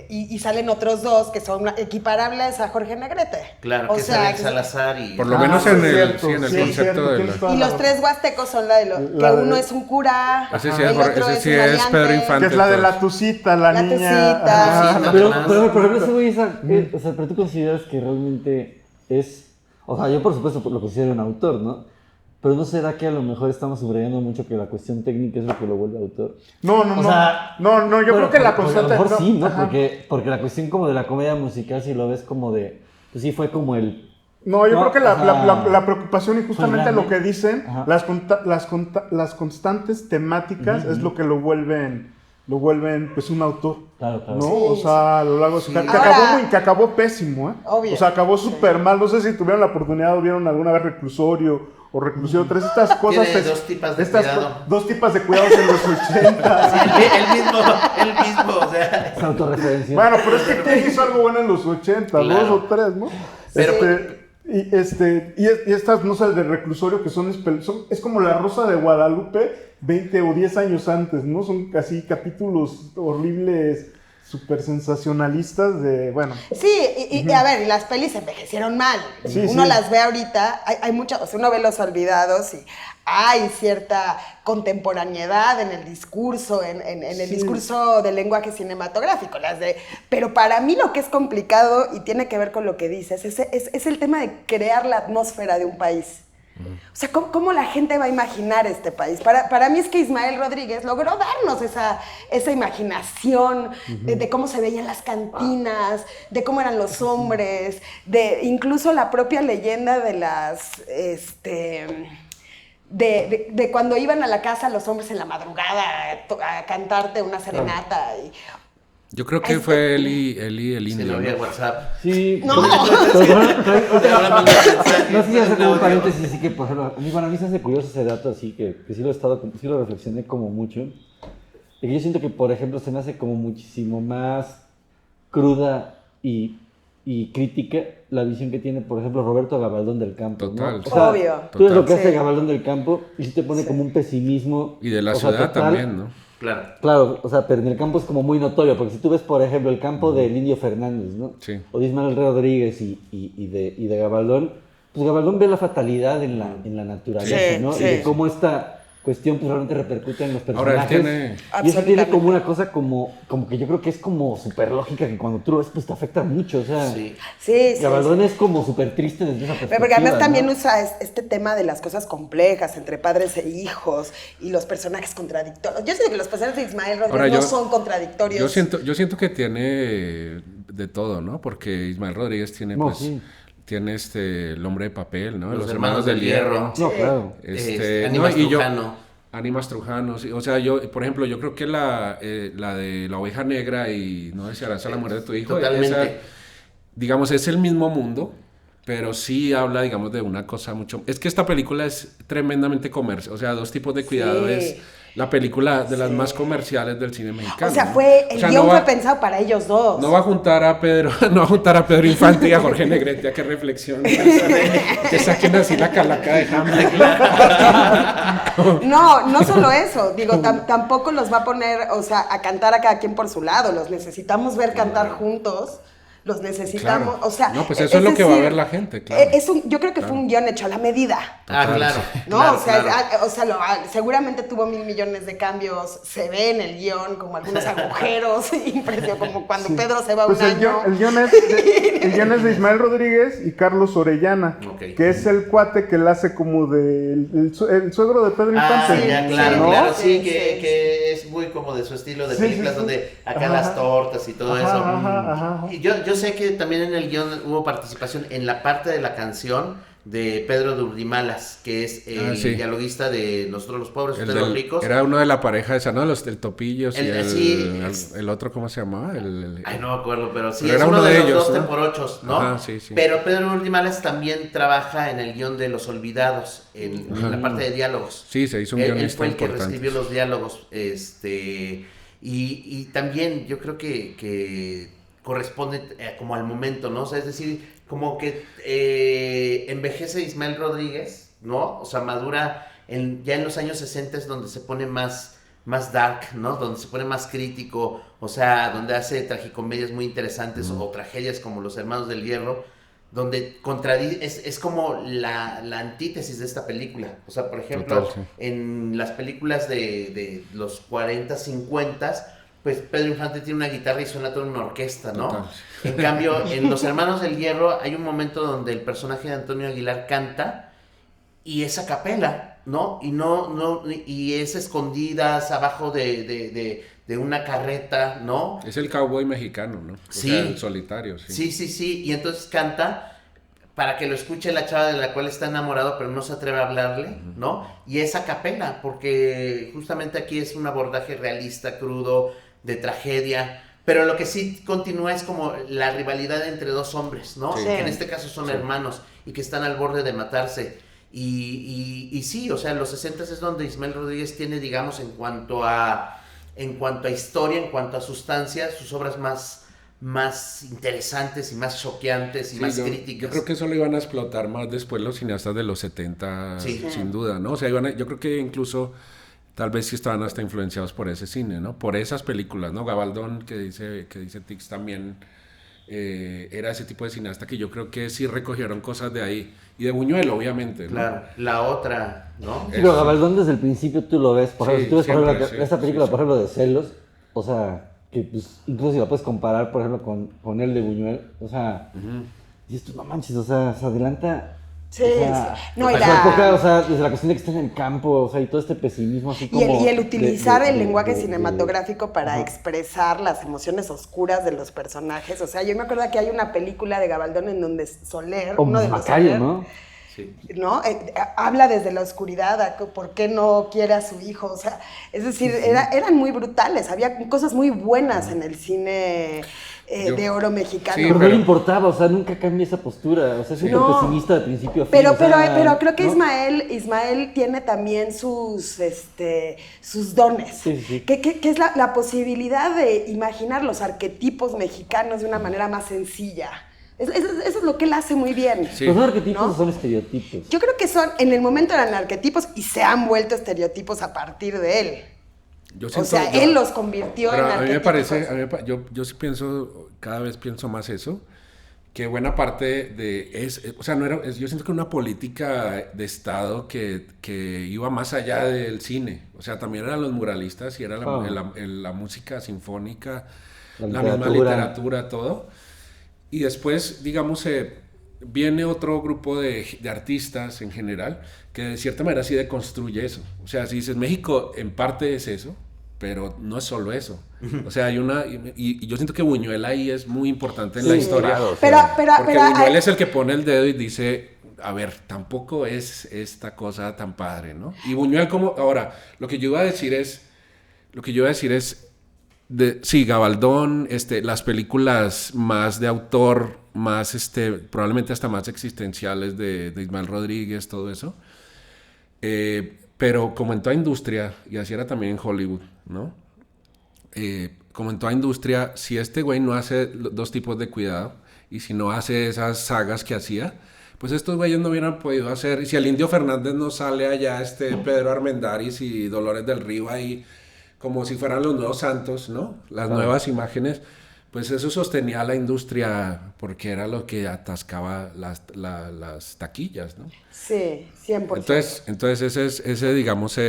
y salen otros dos que son equiparables a Jorge Negrete. Claro, o que sea, sale Salazar y... Por lo menos sí, en es el, cierto, sí, en el sí, es concepto cierto, de tienes la... toda y la los razón. tres huastecos son la de los... La que de- uno es un cura, Ese sí el es, otro ese sí un es maleante. Pedro Infante. Que es la de la todos. Tucita, la La niña. Tucita. Ajá. Sí, no, Pero, más. por ejemplo, ese güey, pero tú consideras que realmente es, o sea, yo por supuesto lo considero un autor, ¿no? Pero ¿no será que a lo mejor estamos subrayando mucho que la cuestión técnica es lo que lo vuelve autor? No, O sea, yo Bueno, creo que la porque a lo constante... mejor sí, ¿no? ajá. Porque la cuestión como de la comedia musical, si lo ves como de, pues sí fue como el... No, yo No, creo que o sea, la preocupación y justamente grande. lo que dicen, Ajá. las constantes temáticas es lo que lo vuelven pues un autor. Claro, claro. ¿No? Sí, o sea, a lo largo de su carrera. Ahora- Que acabó pésimo, ¿eh? Obvio. O sea, acabó súper mal. No sé si tuvieron la oportunidad o vieron alguna vez Reclusorio o Reclusorio 3. Estas cosas. Tiene dos tipas de cuidado. Dos tipas de cuidados en los 80. Sí, él mismo, o sea... Es autorreferencia. Bueno, pero es que Clint hizo algo bueno en los 80, Claro. 2 o 3, ¿no? Pero- Y estas, no sé, de Reclusorio, que es como La Rosa de Guadalupe 20 o 10 años antes, ¿no? Son casi capítulos horribles, súper sensacionalistas de, bueno... Sí, y a ver, las pelis envejecieron mal. Sí, uno sí. las ve ahorita, hay muchas, o sea, uno ve Los Olvidados y hay cierta contemporaneidad en el discurso, en el discurso del lenguaje cinematográfico. Pero para mí lo que es complicado y tiene que ver con lo que dices, es el tema de crear la atmósfera de un país. O sea, ¿cómo la gente va a imaginar este país? Para mí es que Ismael Rodríguez logró darnos esa imaginación de cómo se veían las cantinas, de cómo eran los hombres, de incluso la propia leyenda de las... De cuando iban a la casa los hombres en la madrugada a cantarte una serenata. Yo creo que fue Eli el Se indio, lo vi a ¿no? WhatsApp. Sí, No. Ahora manda mensajes, no sé si hacer manda un audio. paréntesis, así que, por ejemplo, a mí se hace curioso ese dato, así que sí lo he estado, sí lo reflexioné como mucho. Y que yo siento que, por ejemplo, se me hace como muchísimo más cruda y crítica la visión que tiene, por ejemplo, Roberto Gabaldón del Campo. ¿no? Total. O sea, Obvio. tú ves lo que Total. hace Sí. Gabaldón del Campo y sí te pone como un pesimismo. Y de la o sea, ciudad total. también, ¿no? Claro. Claro, o sea, pero en el campo es como muy notorio, porque si tú ves, por ejemplo, el campo del Indio Fernández, ¿no? Sí. O de Ismael Rodríguez y de Gabaldón, pues Gabaldón ve la fatalidad en la naturaleza, Sí, ¿no? sí. Y de cómo esta cuestión pues realmente repercute en los Ahora, él personajes. tiene- Y eso tiene Absolutamente. como una cosa como que yo creo que es como súper lógica, que cuando tú lo ves pues te afecta mucho, o sea... Sí. Sí, sí. Gabaldón es como súper triste desde esa perspectiva. Porque además también ¿no? usa este tema de las cosas complejas entre padres e hijos y los personajes contradictorios. Yo siento que los personajes de Ismael Rodríguez Ahora, no son contradictorios. Yo siento que tiene de todo, ¿no? Porque Ismael Rodríguez tiene, No, pues, sí. tiene El Hombre de Papel, ¿no? Los Hermanos del Hierro. No, claro. Animas y yo- Trujano. Animas Trujano, sí. O sea, yo, por ejemplo, yo creo que la de La Oveja Negra y No desearás a la muerte de tu hijo, Totalmente. esa, digamos, es el mismo mundo, pero sí habla, digamos, de una cosa mucho... Es que esta película es tremendamente comercial, o sea, Dos tipos de cuidado Sí. es la película de las más comerciales del cine mexicano. O sea, ¿no? el O sea, guión no va- fue pensado para ellos dos. No va a juntar a Pedro, no va a juntar a Pedro Infante y a Jorge Negrete a que reflexionen, que saquen así la calaca de Hamlet. No solo eso. Digo, tampoco los va a poner, o sea, a cantar a cada quien por su lado. Los necesitamos ver cantar juntos. Los necesitamos, Claro. o sea... No, pues eso es lo que va a ver la gente, claro. Yo creo que fue un guión hecho a la medida. Ah, claro. ¿No? Claro, o sea, claro. seguramente tuvo 1,000 millones de cambios, se ve en el guión como algunos agujeros, impresionante, como cuando Pedro se va Pues un el año. guión es de Ismael Rodríguez y Carlos Orellana, Ok. que es el cuate que le hace como el suegro de Pedro Ah, Infante. ya, claro, ¿no? claro. Sí, Sí, que es muy como de su estilo de Sí, películas sí. donde acá Ajá. las tortas y todo Ajá, eso. ajá. Y yo sé que también en el guión hubo participación en la parte de la canción de Pedro de Urdimalas, que es el Sí. dialoguista de Nosotros los Pobres, Ustedes los Ricos. Era uno de la pareja esa, ¿no? Los del Topillos y Sí, el otro, ¿cómo se llamaba? Ay, no me acuerdo, pero sí, Pero es era uno uno de de los ellos, dos ¿no? temporochos, ¿no? Ajá, sí, sí. Pero Pedro Urdimalas también trabaja en el guión de Los Olvidados, en la parte de diálogos. Sí, se hizo un Él guionista fue el que importante. reescribió los diálogos, y también yo creo que corresponde como al momento, ¿no? O sea, es decir, como que envejece Ismael Rodríguez, ¿no? O sea, madura ya en los años 60 es donde se pone más dark, ¿no? Donde se pone más crítico, o sea, donde hace tragicomedias muy interesantes o tragedias como Los Hermanos del Hierro, donde es como la antítesis de esta película. O sea, por ejemplo, Total, sí. en las películas de los 40, 50, pues Pedro Infante tiene una guitarra y suena toda una orquesta, ¿no? Total. En cambio, en Los Hermanos del Hierro hay un momento donde el personaje de Antonio Aguilar canta y es a capela, ¿no? Y es escondidas abajo de una carreta, ¿no? Es el cowboy mexicano, ¿no? O Sí. sea, el solitario, sí. Sí, y entonces canta para que lo escuche la chava de la cual está enamorado, pero no se atreve a hablarle, ¿no? Y es a capela, porque justamente aquí es un abordaje realista, crudo, de tragedia, pero lo que sí continúa es como la rivalidad entre dos hombres, ¿no? Sí. Que en este caso son hermanos y que están al borde de matarse. Y sí, o sea, en los 60 es donde Ismael Rodríguez tiene, digamos, en cuanto a historia, en cuanto a sustancia, sus obras más interesantes y más choqueantes y Sí, más yo críticas. creo que eso lo iban a explotar más después los cineastas de los 70, Sí. sin duda, ¿no? O sea, yo creo que incluso tal vez sí estaban hasta influenciados por ese cine, ¿no? Por esas películas, ¿no? Gabaldón, que dice Tix, también era ese tipo de cineasta que yo creo que sí recogieron cosas de ahí. Y de Buñuel, obviamente, ¿no? Claro, la otra, ¿no? Sí, pero Gabaldón desde el principio tú lo ves, por Sí, ejemplo, si tú ves por siempre, ejemplo, sí, esta película, sí, por ejemplo, de Celos, o sea, que pues, incluso si la puedes comparar, por ejemplo, con el de Buñuel, o sea, y esto no manches, o sea, se adelanta. Sí, o sea, sí. No, y a su la- época, o sea, desde la cuestión de que está en el campo, o sea, y todo este pesimismo así como... Y el utilizar el lenguaje de- cinematográfico para Ajá. expresar las emociones oscuras de los personajes. O sea, yo me acuerdo que hay una película de Gabaldón en donde Soler, O uno de los Macario, Soler, ¿no? Sí. ¿no? Habla desde la oscuridad, por qué no quiere a su hijo, o sea, es decir, eran muy brutales, había cosas muy buenas en el cine de oro mexicano. Sí, Pero no pero- le importaba, o sea, nunca cambia esa postura, o sea, es súper No. pesimista de principio a fin. Pero o sea, creo que ¿no? Ismael tiene también sus dones, Sí, sí. que es la posibilidad de imaginar los arquetipos mexicanos de una manera más sencilla. Eso es lo que él hace muy bien. Sí. Los son arquetipos ¿No? o son estereotipos. Yo creo que en el momento eran arquetipos y se han vuelto estereotipos a partir de él. Yo O siento- sea, yo- él los convirtió pero en a mí me arquetipos. parece, yo sí pienso, cada vez pienso más eso, que buena parte o sea, yo siento que una política de Estado que iba más allá del cine, o sea, también eran los muralistas y era la música sinfónica, la misma literatura, todo, y después, digamos, viene otro grupo de artistas en general que de cierta manera sí deconstruye eso. O sea, si dices México, en parte es eso, pero no es solo eso. O sea, hay una... Y yo siento que Buñuel ahí es muy importante en la Sí, historia. claro, Porque Buñuel es el que pone el dedo y dice, a ver, tampoco es esta cosa tan padre, ¿no? Y Buñuel como... Ahora, lo que yo iba a decir es... Sí, Gabaldón, las películas más de autor, más, probablemente hasta más existenciales de Ismael Rodríguez, todo eso. Pero como en toda industria, y así era también en Hollywood, ¿no? Como en toda industria, si este güey no hace dos tipos de cuidado, y si no hace esas sagas que hacía, pues estos güeyes no hubieran podido hacer. Y si el Indio Fernández no sale allá, Pedro Armendáriz y Dolores del Río ahí, como si fueran los nuevos santos, ¿no? Las nuevas imágenes, pues eso sostenía a la industria porque era lo que atascaba las taquillas, ¿no? Sí, 100%. Entonces ese digamos,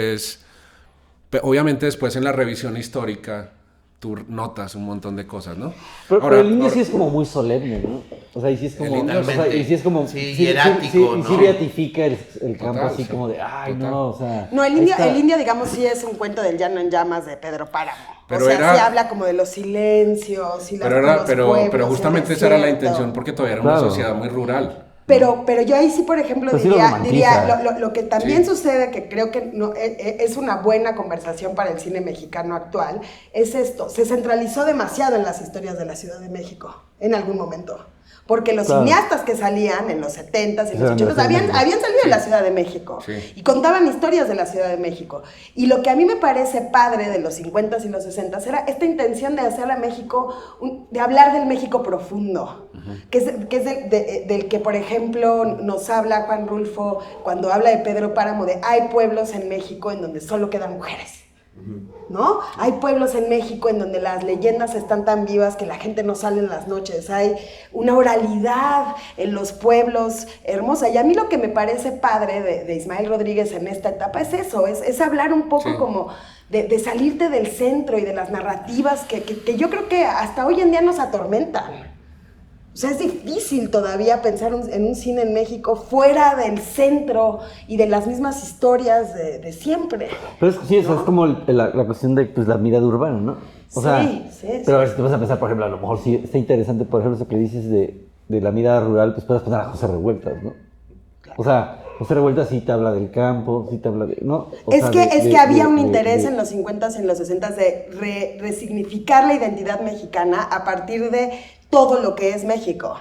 obviamente después en la revisión histórica, tú notas un montón de cosas, ¿no? Pero el indio sí es como muy solemne, ¿no? O sea, y sí es como... y sí es como... Sí, hierático, ¿no? Y sí beatifica el campo así como de, ay, total. no, o sea... No, el indio, digamos, sí es un cuento del llano en llamas de Pedro Páramo. Pero o sea, era- sí habla como de los silencios y los pueblos, pero el justamente esa era la desierto. intención, porque todavía era Claro. una sociedad muy rural. Pero yo ahí sí, por ejemplo, Pues sí lo diría romantiza. lo que también Sí. sucede, que creo que no, es una buena conversación para el cine mexicano actual, es esto: se centralizó demasiado en las historias de la Ciudad de México en algún momento. Porque los Claro. cineastas que salían en los 70s y en los Eran de la 80s Ciudad de habían México. salido de la Ciudad de México Sí. y contaban historias de la Ciudad de México. Y lo que a mí me parece padre de los 50s y los 60s era esta intención de hacer a México, de hablar del México profundo, que es del que, por ejemplo, nos habla Juan Rulfo cuando habla de Pedro Páramo, de hay pueblos en México en donde solo quedan mujeres. ¿No? Hay pueblos en México en donde las leyendas están tan vivas que la gente no sale en las noches. Hay una oralidad en los pueblos hermosa. Y a mí lo que me parece padre de Ismael Rodríguez en esta etapa es eso, es hablar un poco Sí. como de salirte del centro y de las narrativas que yo creo que hasta hoy en día nos atormentan. O sea, es difícil todavía pensar en un cine en México fuera del centro y de las mismas historias de siempre. Pero es, sí, o sea, es como la cuestión de pues, la mirada urbana, ¿no? O sea, Sí. pero a ver, si te vas a pensar, por ejemplo, a lo mejor sí está interesante, por ejemplo, eso que dices de la mirada rural, pues puedes poner a José Revueltas, ¿no? O sea, José Revueltas sí te habla del campo, sí te habla de... ¿no? O Es sea, que había un interés en los 50s y en los 60s de resignificar la identidad mexicana a partir de todo lo que es México.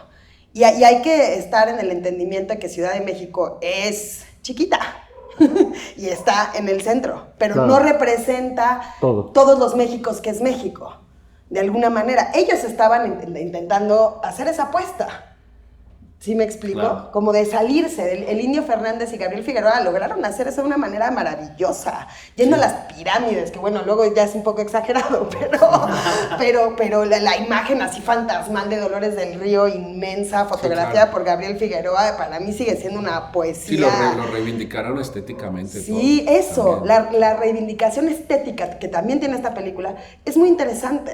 Y hay que estar en el entendimiento de que Ciudad de México es chiquita y está en el centro, pero Claro. no representa todos los Méxicos que es México. De alguna manera, ellos estaban intentando hacer esa apuesta. ¿Sí me explico? Claro. Como de salirse. El Indio Fernández y Gabriel Figueroa lograron hacer eso de una manera maravillosa, yendo a las pirámides, que bueno, luego ya es un poco exagerado, pero la imagen así fantasmal de Dolores del Río, inmensa, fotografiada claro. por Gabriel Figueroa, para mí sigue siendo una poesía. Sí, lo reivindicaron estéticamente. Sí, todo, eso, también. la reivindicación estética que también tiene esta película es muy interesante.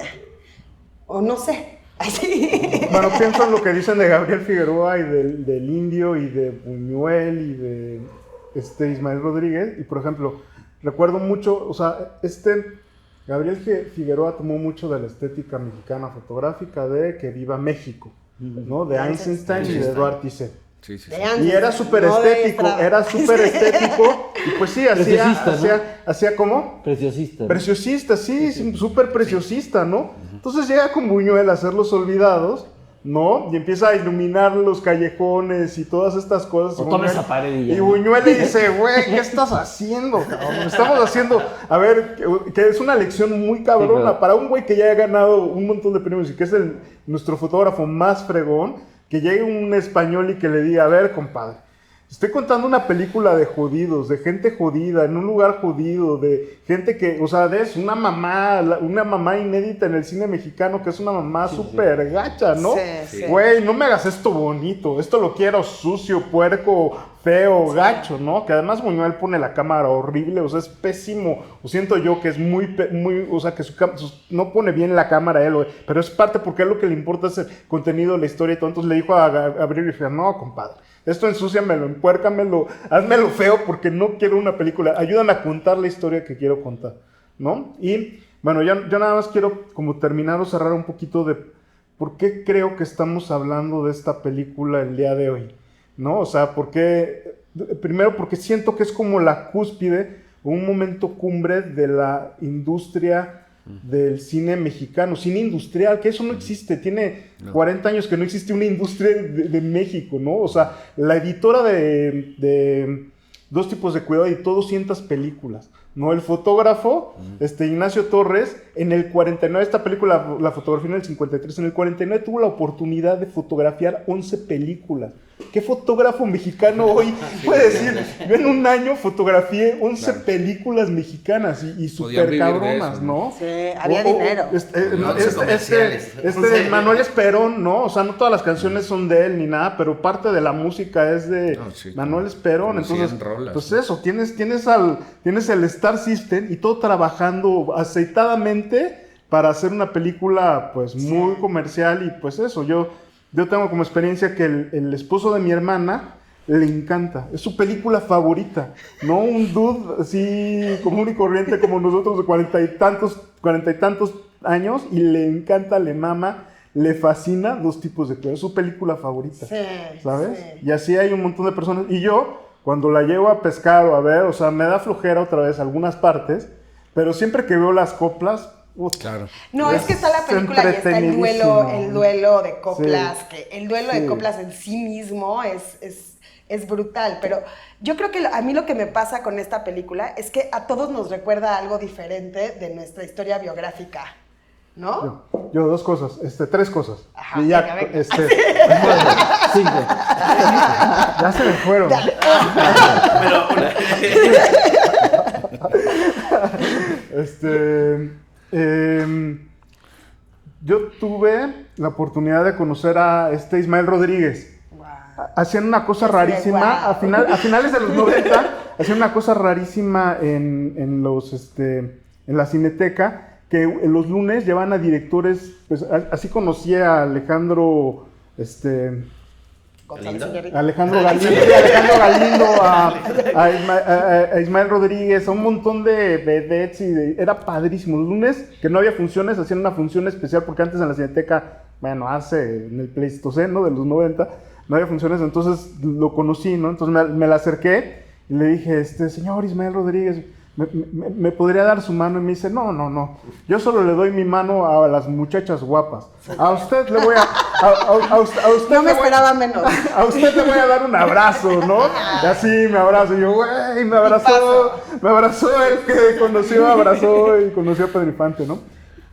O no sé. Ay, sí. Bueno, pienso en lo que dicen de Gabriel Figueroa y del Indio y de Buñuel y de Ismael Rodríguez. Y por ejemplo, recuerdo mucho, o sea, Gabriel Figueroa tomó mucho de la estética mexicana fotográfica de Que Viva México, ¿no? De Eisenstein y de Eduard Tizet. Sí, sí, De sí. antes, Y era súper no de estético, Estrada. era súper estético. Y pues sí, Preciosista, ¿no? hacía ¿cómo? Preciosista. ¿no? Preciosista, sí, súper preciosista, ¿no? Entonces llega con Buñuel a hacer Los Olvidados, ¿no? Y empieza a iluminar los callejones y todas estas cosas. O toma esa pared y ya. Y Buñuel le dice, güey, ¿qué estás haciendo, cabrón? Estamos haciendo, a ver, que es una lección muy cabrona Sí, claro. para un güey que ya ha ganado un montón de premios y que es nuestro fotógrafo más fregón, que llegue un español y que le diga, a ver, compadre, estoy contando una película de jodidos, de gente jodida, en un lugar jodido, de gente que, o sea, es una mamá inédita en el cine mexicano, que es una mamá súper gacha, ¿no? Sí. Güey, no me hagas esto bonito, esto lo quiero sucio, puerco, feo, gacho, ¿no? Que además Buñuel pone la cámara horrible, o sea, es pésimo, o siento yo que es muy, o sea, que no pone bien la cámara él, güey, pero es parte porque a él lo que le importa es el contenido, la historia y todo. Entonces le dijo a Gabriel y no, compadre, esto ensúciamelo, empuércamelo, házmelo feo porque no quiero una película, ayúdame a contar la historia que quiero contar, ¿no? Y bueno, yo nada más quiero como terminar o cerrar un poquito de por qué creo que estamos hablando de esta película el día de hoy, ¿no? O sea, primero porque siento que es como la cúspide, un momento cumbre de la industria del cine mexicano, cine industrial, que eso no existe, tiene 40 años que no existe una industria de México, ¿no? O sea, la editora de Dos tipos de cuidado editó 200 películas, ¿no? El fotógrafo, Ignacio Torres, en el 49, esta película la fotografió en el 53, en el 49 tuvo la oportunidad de fotografiar 11 películas. ¿Qué fotógrafo mexicano hoy puede decir, yo en un año fotografié 11 películas mexicanas y Podían súper vivir de cabronas, eso, ¿no? Sí, había dinero. comerciales. Manuel Esperón, ¿no? O sea, no todas las canciones son de él ni nada, pero parte de la música es de Manuel Esperón. Como Entonces, 100 rolas, pues ¿no? eso, tienes el Star System y todo trabajando aceitadamente para hacer una película pues muy comercial y pues eso, yo tengo como experiencia que el esposo de mi hermana le encanta, es su película favorita, no un dude así común y corriente como nosotros de 40 y tantos años, y le encanta, le mama, le fascina Dos tipos de cuidado, es su película favorita, ¿sabes? Sí. Y así hay un montón de personas, y yo cuando la llego a pescar o a ver, o sea, me da flojera otra vez algunas partes, pero siempre que veo las coplas, Claro. No, es que está la película y está el duelo de coplas, Sí. que el duelo de coplas en sí mismo es brutal, pero yo creo que a mí lo que me pasa con esta película es que a todos nos recuerda algo diferente de nuestra historia biográfica, ¿no? Yo dos cosas, tres cosas. Ajá, y ya, venga. 5. ya se me fueron. Yo tuve la oportunidad de conocer a Ismael Rodríguez. Wow. Hacían una cosa Sí, rarísima, wow. a finales de los 90, hacían una cosa rarísima en la Cineteca, que los lunes llevan a directores, pues así conocí a Alejandro, Alejandro Galindo, a Ismael Rodríguez, a un montón de vedettes, era padrísimo. Los lunes, que no había funciones, hacían una función especial, porque antes en la Cineteca, bueno, en el Pleistoceno de los 90, no había funciones, entonces lo conocí, ¿no? Entonces me la acerqué y le dije, señor Ismael Rodríguez, ¿me podría dar su mano? Y me dice, no, yo solo le doy mi mano a las muchachas guapas. A usted le voy a usted No me esperaba menos. A usted le voy a dar un abrazo, ¿no? Y así me abrazo. Y yo, güey, me abrazó el que conoció a Pedro Infante, ¿no?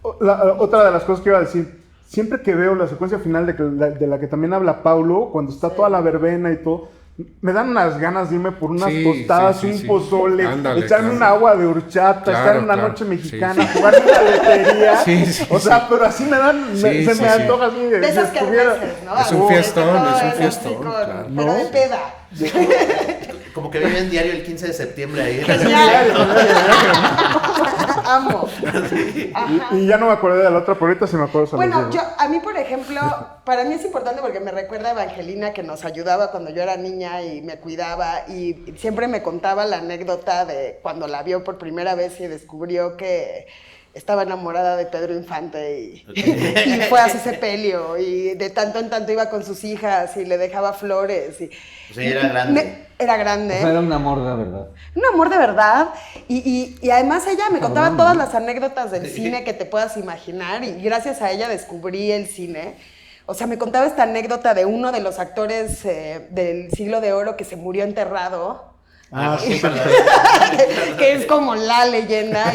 Otra de las cosas que iba a decir, siempre que veo la secuencia final de la que también habla Paulo, cuando está toda la verbena y todo, me dan unas ganas de irme por unas tostadas, un pozole, Ándale, echarme un agua de horchata, estar en una noche mexicana, jugar en la lotería. O sea, pero así me dan, se me antoja así. De esas kermeses, ¿no? Es un fiestón, Pero claro. de peda. Como que viven diario el 15 de septiembre ahí. Amo. Y ya no me acordé de la otra, pero ahorita sí me acuerdo. Bueno, a mí, por ejemplo, para mí es importante porque me recuerda a Evangelina, que nos ayudaba cuando yo era niña y me cuidaba, y siempre me contaba la anécdota de cuando la vio por primera vez y descubrió que estaba enamorada de Pedro Infante y fue a su sepelio, y de tanto en tanto iba con sus hijas y le dejaba flores. O sea, era grande. Era grande. O sea, era un amor de verdad. Un amor de verdad. Y además ella me contaba todas las anécdotas del cine que te puedas imaginar, y gracias a ella descubrí el cine. O sea, me contaba esta anécdota de uno de los actores del Siglo de Oro que se murió enterrado. Sí, Que es como la leyenda.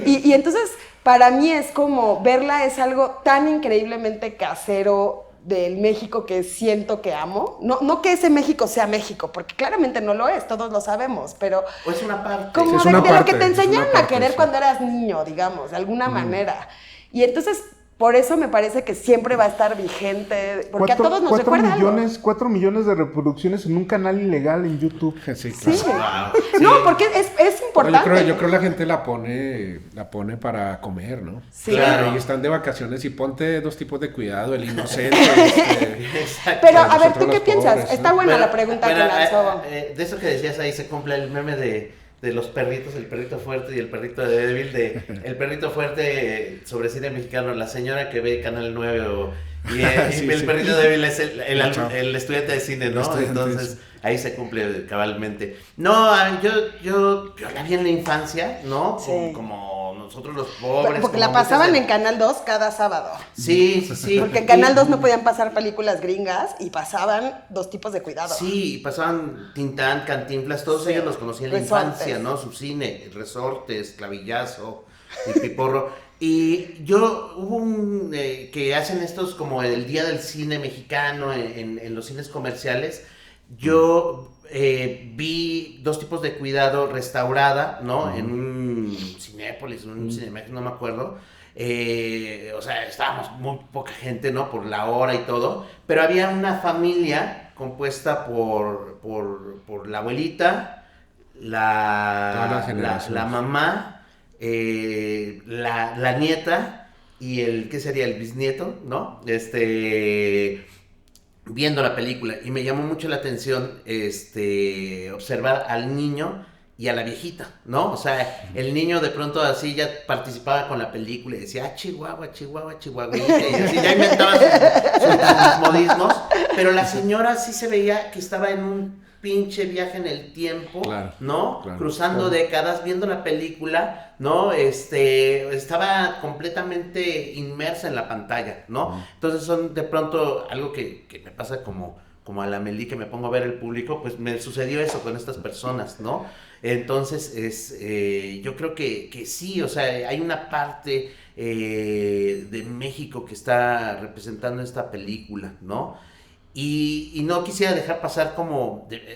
Y entonces, para mí es como, verla es algo tan increíblemente casero del México que siento que amo. No que ese México sea México, porque claramente no lo es, todos lo sabemos, pero O es una parte. como es de, una de lo parte, que te es enseñaron una a querer parte, cuando eras niño, digamos, de alguna manera. Y entonces, por eso me parece que siempre va a estar vigente, porque a todos nos recuerda algo. 4 millones de reproducciones en un canal ilegal en YouTube. Sí, Sí. claro. No, porque es Pero importante. yo creo que la gente la pone para comer, ¿no? Sí. Claro. Y están de vacaciones y ponte Dos tipos de cuidado, el inocente. Exacto. Pero a ver, nosotros ¿tú qué los piensas? pobres, ¿no? Está buena Bueno, la pregunta bueno, que lanzó. de eso que decías ahí se cumple el meme de los perritos, el perrito fuerte y el perrito débil, el perrito fuerte sobre cine mexicano, la señora que ve Canal 9 y el perrito débil es el estudiante de cine, ¿no? Entonces ahí se cumple cabalmente. No, yo la vi en la infancia, ¿no? Sí. Como nosotros los pobres. Porque como la pasaban muchos en Canal 2 cada sábado. Sí. Porque en Canal 2 no podían pasar películas gringas y pasaban Dos tipos de cuidado. Sí, pasaban Tintán, Cantinflas, todos ellos los conocí en la Resortes. infancia, ¿no? Su cine, Resortes, Clavillazo, y Piporro. Y hubo que hacen estos como el Día del Cine Mexicano en los cines comerciales. Yo vi Dos tipos de cuidado restaurada, ¿no? En un Cinépolis, en un Cinemex, no me acuerdo. O sea, estábamos muy poca gente, ¿no? Por la hora y todo. Pero había una familia compuesta por la abuelita, la mamá, la nieta y el, ¿qué sería? El bisnieto, ¿no? Viendo la película, y me llamó mucho la atención, observar al niño y a la viejita, ¿no? O sea, el niño de pronto así ya participaba con la película y decía, Chihuahua, Chihuahua, Chihuahua, y así ya inventaba sus modismos, pero la señora sí se veía que estaba en un pinche viaje en el tiempo, claro, ¿no? Claro, cruzando décadas, viendo la película, ¿no? Estaba completamente inmersa en la pantalla, ¿no? Entonces son de pronto algo que me pasa como a la Meli, que me pongo a ver el público, pues me sucedió eso con estas personas, ¿no? Entonces, yo creo que sí, o sea, hay una parte de México que está representando esta película, ¿no? Y no quisiera dejar pasar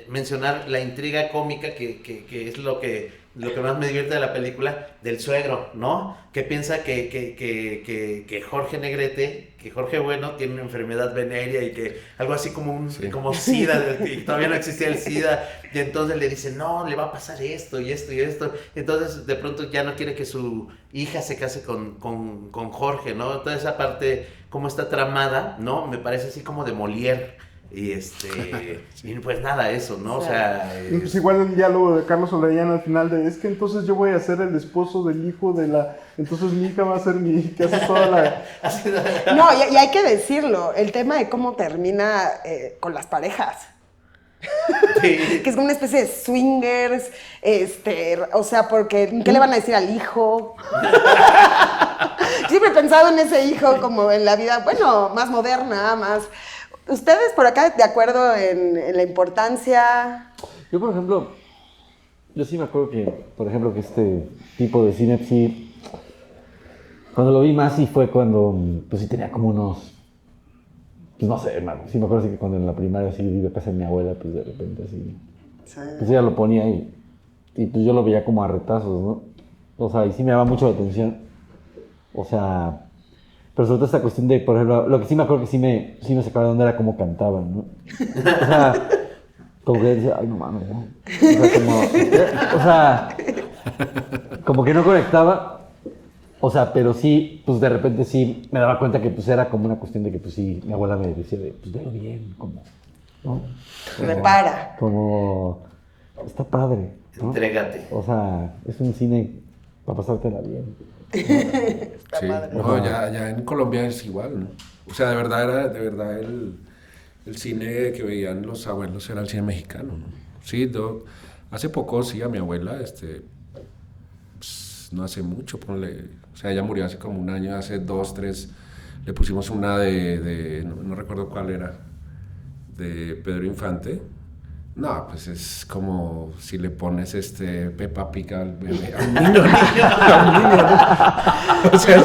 mencionar la intriga cómica que es lo que más me divierte de la película, del suegro, ¿no? Que piensa que Jorge Negrete, que Jorge Bueno tiene una enfermedad venérea y que algo así como como SIDA, y todavía no existía el SIDA, y entonces le dice, no, le va a pasar esto y esto y esto, entonces de pronto ya no quiere que su hija se case con Jorge, ¿no? Toda esa parte, como está tramada, ¿no? Me parece así como de Molière. Y y pues nada, eso, ¿no? O sea, pues igual el diálogo de Carlos Olariana al final es que entonces yo voy a ser el esposo del hijo de la, entonces mi hija va a ser mi, que hace toda la... No, y hay que decirlo, el tema de cómo termina con las parejas. Sí. Que es como una especie de swingers, o sea, porque ¿qué le van a decir al hijo? Siempre he pensado en ese hijo como en la vida, bueno, más moderna, más... ¿Ustedes por acá de acuerdo en la importancia? Yo, por ejemplo, yo sí me acuerdo que, por ejemplo, que este tipo de cine, sí, cuando lo vi más sí fue cuando, pues sí tenía como unos, pues no sé, hermano, sí me acuerdo que cuando en la primaria sí iba a casa de mi abuela, pues de repente así, sí. Pues ella lo ponía y pues yo lo veía como a retazos, ¿no? O sea, y sí me daba mucho la atención, o sea... Pero sobre todo esta cuestión de, por ejemplo, lo que sí me acuerdo que sí me sacaba de onda era cómo cantaban, ¿no? O sea, como que decía, ay, no mames, ¿no? O sea, como que no conectaba, o sea, pero sí, pues de repente sí me daba cuenta que pues era como una cuestión de que pues sí, mi abuela me decía de, pues velo bien, como, ¿no? Repara. Como, está padre, ¿no? Entrégate. O sea, es un cine para pasártela bien. Está sí, padre. no, ya en Colombia es igual, ¿no? O sea, de verdad el cine que veían los abuelos era el cine mexicano, ¿no? Sí, hace poco sí a mi abuela, pues, no hace mucho, ponle, o sea, ella murió hace como un año, hace 2, 3, le pusimos una no recuerdo cuál era, de Pedro Infante. No, pues es como si le pones Peppa Pig al bebé, a un niño, ¿no? O sea,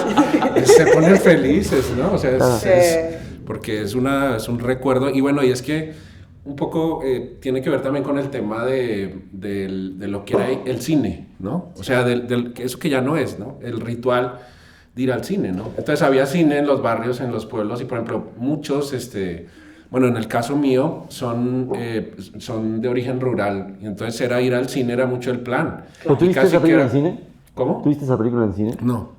se ponen felices, ¿no? O sea, porque es un recuerdo, y bueno, y es que un poco tiene que ver también con el tema de lo que era el cine, ¿no? O sea, eso que ya no es, ¿no? El ritual de ir al cine, ¿no? Entonces había cine en los barrios, en los pueblos, y por ejemplo, muchos, bueno, en el caso mío, son de origen rural, y entonces ir al cine era mucho el plan. ¿Pero tú viste esa película en cine? ¿Cómo? ¿Tú viste esa película en cine? No.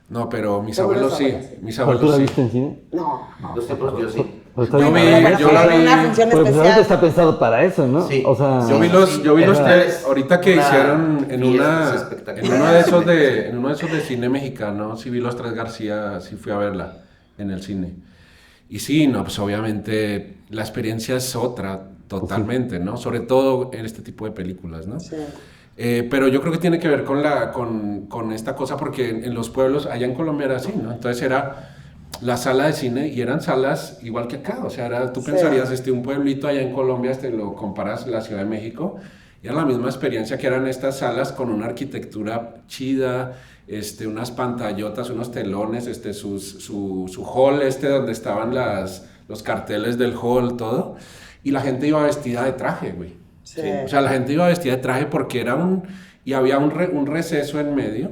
No, pero mis abuelos sí. ¿Pero tú la viste en cine? No. Los tiempos yo sí. Yo la vi. Una función Pues especial. ahorita está pensado para eso, ¿no? Sí. O sea, Yo vi los tres, ahorita que hicieron en uno de esos de cine mexicano, sí vi los tres García, sí fui a verla en el cine. Y sí, no, pues obviamente la experiencia es otra totalmente, ¿no? Sobre todo en este tipo de películas, ¿no? Sí. Pero yo creo que tiene que ver con esta cosa, porque en los pueblos, allá en Colombia era así, ¿no? Entonces era la sala de cine y eran salas igual que acá, o sea, tú pensarías, un pueblito allá en Colombia, lo comparas la Ciudad de México, y era la misma experiencia que eran estas salas con una arquitectura chida, unas pantallotas, unos telones, su hall donde estaban los carteles del hall, todo, y la gente iba vestida de traje, güey. Sí. O sea, la gente iba vestida de traje porque y había un receso en medio,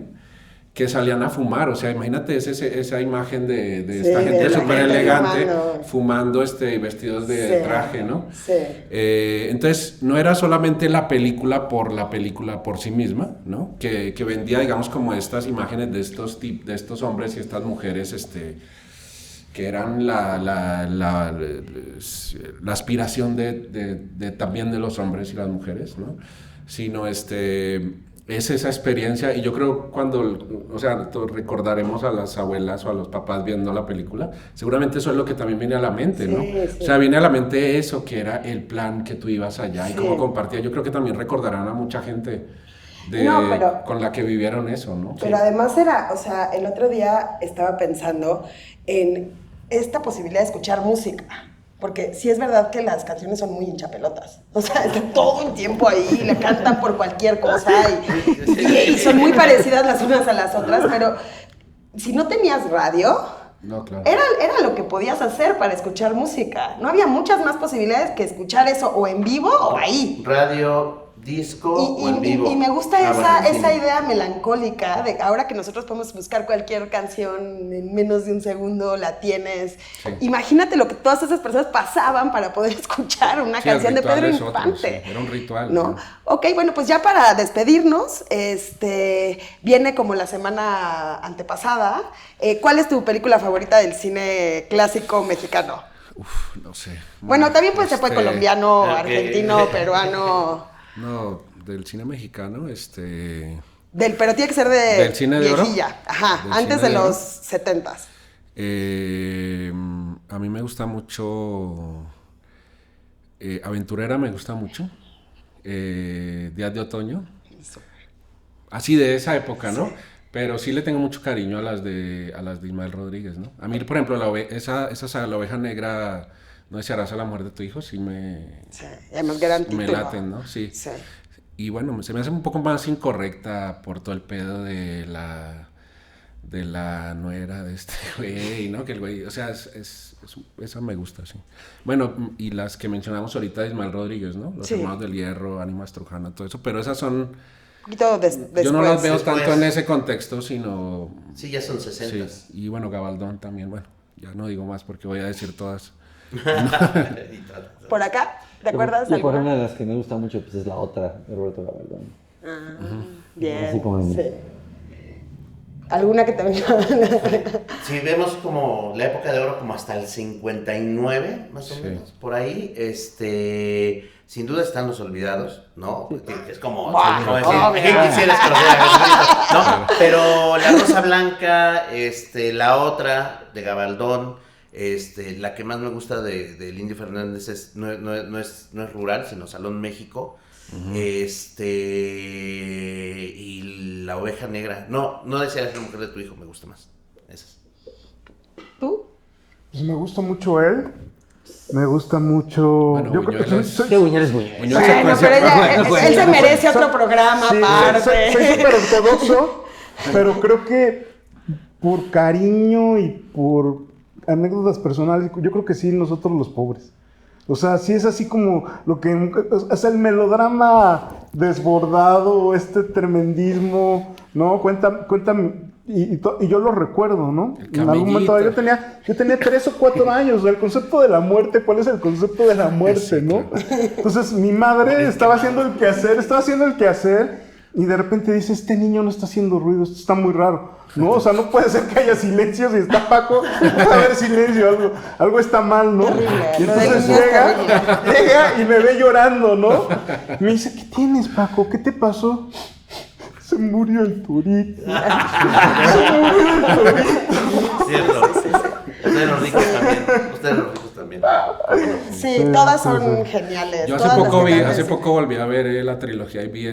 que salían a fumar, o sea, imagínate esa imagen de Sí, esta de gente la súper gente elegante, fumando. vestidos de Sí. traje, ¿no? Sí. Entonces, no era solamente la película por sí misma, ¿no? Que vendía, digamos, como estas imágenes de estos hombres y estas mujeres, que eran la aspiración también de los hombres y las mujeres, ¿no? Sino es esa experiencia, y yo creo o sea, recordaremos a las abuelas o a los papás viendo la película, seguramente eso es lo que también viene a la mente, ¿no? Sí. O sea, viene a la mente eso, que era el plan que tú ibas allá y Sí. cómo compartías. Yo creo que también recordarán a mucha gente con la que vivieron eso, ¿no? Pero además o sea, el otro día estaba pensando en esta posibilidad de escuchar música. Porque sí es verdad que las canciones son muy hinchapelotas. O sea, está todo el tiempo ahí, le cantan por cualquier cosa y son muy parecidas las unas a las otras, pero si no tenías radio, No, claro. era lo que podías hacer para escuchar música. No había muchas más posibilidades que escuchar eso o en vivo o ahí. Radio, disco o en vivo. Y me gusta Bueno, esa sí. idea melancólica de ahora que nosotros podemos buscar cualquier canción en menos de un segundo, la tienes. Sí. Imagínate lo que todas esas personas pasaban para poder escuchar una Sí, el canción de ritual Pedro es otro, Infante. sí, era un ritual, ¿No? ¿no? Ok, bueno, pues ya para despedirnos, viene como la semana antepasada. ¿Cuál es tu película favorita del cine clásico mexicano? Uf, no sé. Bueno, también puede ser colombiano, ok. argentino, peruano. No, del cine mexicano, Pero tiene que ser de ¿Del cine de oro? viejilla. Ajá, ¿Del antes cine de de oro? los 70s. A mí me gusta mucho. Aventurera me gusta mucho. Días de otoño. Así de esa época, ¿no? Sí. Pero sí le tengo mucho cariño a las de Ismael Rodríguez, ¿no? A mí, por ejemplo, la oveja negra, no desearás a la mujer de tu hijo, sí Sí, y además gran me título. laten, ¿no? Sí. Sí. Y bueno, se me hace un poco más incorrecta por todo el pedo de la nuera de este güey, ¿no? Que el güey, o sea, esa me gusta, sí. Bueno, y las que mencionamos ahorita de Ismael Rodríguez, ¿no? Los Sí. Hermanos del Hierro, Ánimas Trujana, todo eso, pero esas son... Un poquito después. Yo no las veo Después. tanto en ese contexto, sino... Sí, ya son 60. Sí, y bueno, Gabaldón también, bueno, ya no digo más porque voy a decir todas. Por acá, ¿te acuerdas? Yo, por alguna? una de las que me gusta mucho pues es la otra de Roberto Gabaldón. Bien, Así como en- sí. ¿Alguna que te venga? Si vemos como la época de oro como hasta el 59, más o Sí. menos, por ahí, sin duda están Los Olvidados, ¿no? Que es como, Buah, como decir, obvio. ¿quién quisieras conocer a Jesucristo? ¿No? Pero La Rosa Blanca, la otra de Gabaldón, la que más me gusta de Lindy Fernández no es Rural, sino Salón México. Y La Oveja Negra. No deseas la mujer de tu hijo, me gusta más. Esas. ¿Tú? Pues me gusta mucho él. Me gusta mucho. Bueno, yo creo que Buñueles. ¿Qué Buñueles Buñueles? Buñueles Bueno, se pero puede- él se merece otro programa Sí, aparte. soy súper ortodoxo, pero creo que por cariño y por anécdotas personales, yo creo que sí, nosotros los pobres. O sea, sí es así como lo que... O sea, el melodrama desbordado, tremendismo, ¿no? Cuenta y yo lo recuerdo, ¿no? El En algún momento camellito. yo tenía 3 o 4 años, el concepto de la muerte, ¿cuál es el concepto de la muerte, Sí, no? Entonces mi madre estaba haciendo el quehacer y de repente dice, este niño no está haciendo ruido, esto está muy raro, ¿no? O sea, no puede ser que haya silencio, si está Paco, no puede haber silencio, algo está mal, ¿no? Terrible, Y lo del entonces niño es llega y me ve llorando, ¿no? Me dice, ¿qué tienes, Paco? ¿Qué te pasó? Se murió el Turito. Cierto. Ustedes los ricos también. Ustedes los ricos también. Sí, todas son geniales. Yo todas las que hace cantan, poco volví a ver la trilogía y vi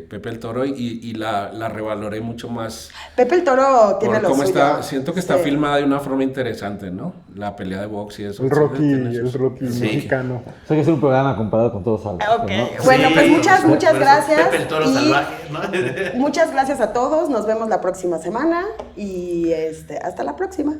Pepe el Toro y la revaloré mucho más. Pepe el Toro tiene Por lo cómo suyo. está, siento que está Sí. filmada de una forma interesante, ¿no? La pelea de box y eso. El Rocky Sí. mexicano. O sea que es un programa comparado con todos salvajes, Ok, ¿no? bueno, Sí, pues muchas pero gracias. Pepe el Toro y salvaje, ¿no? muchas gracias a todos. Nos vemos la próxima semana y hasta la próxima.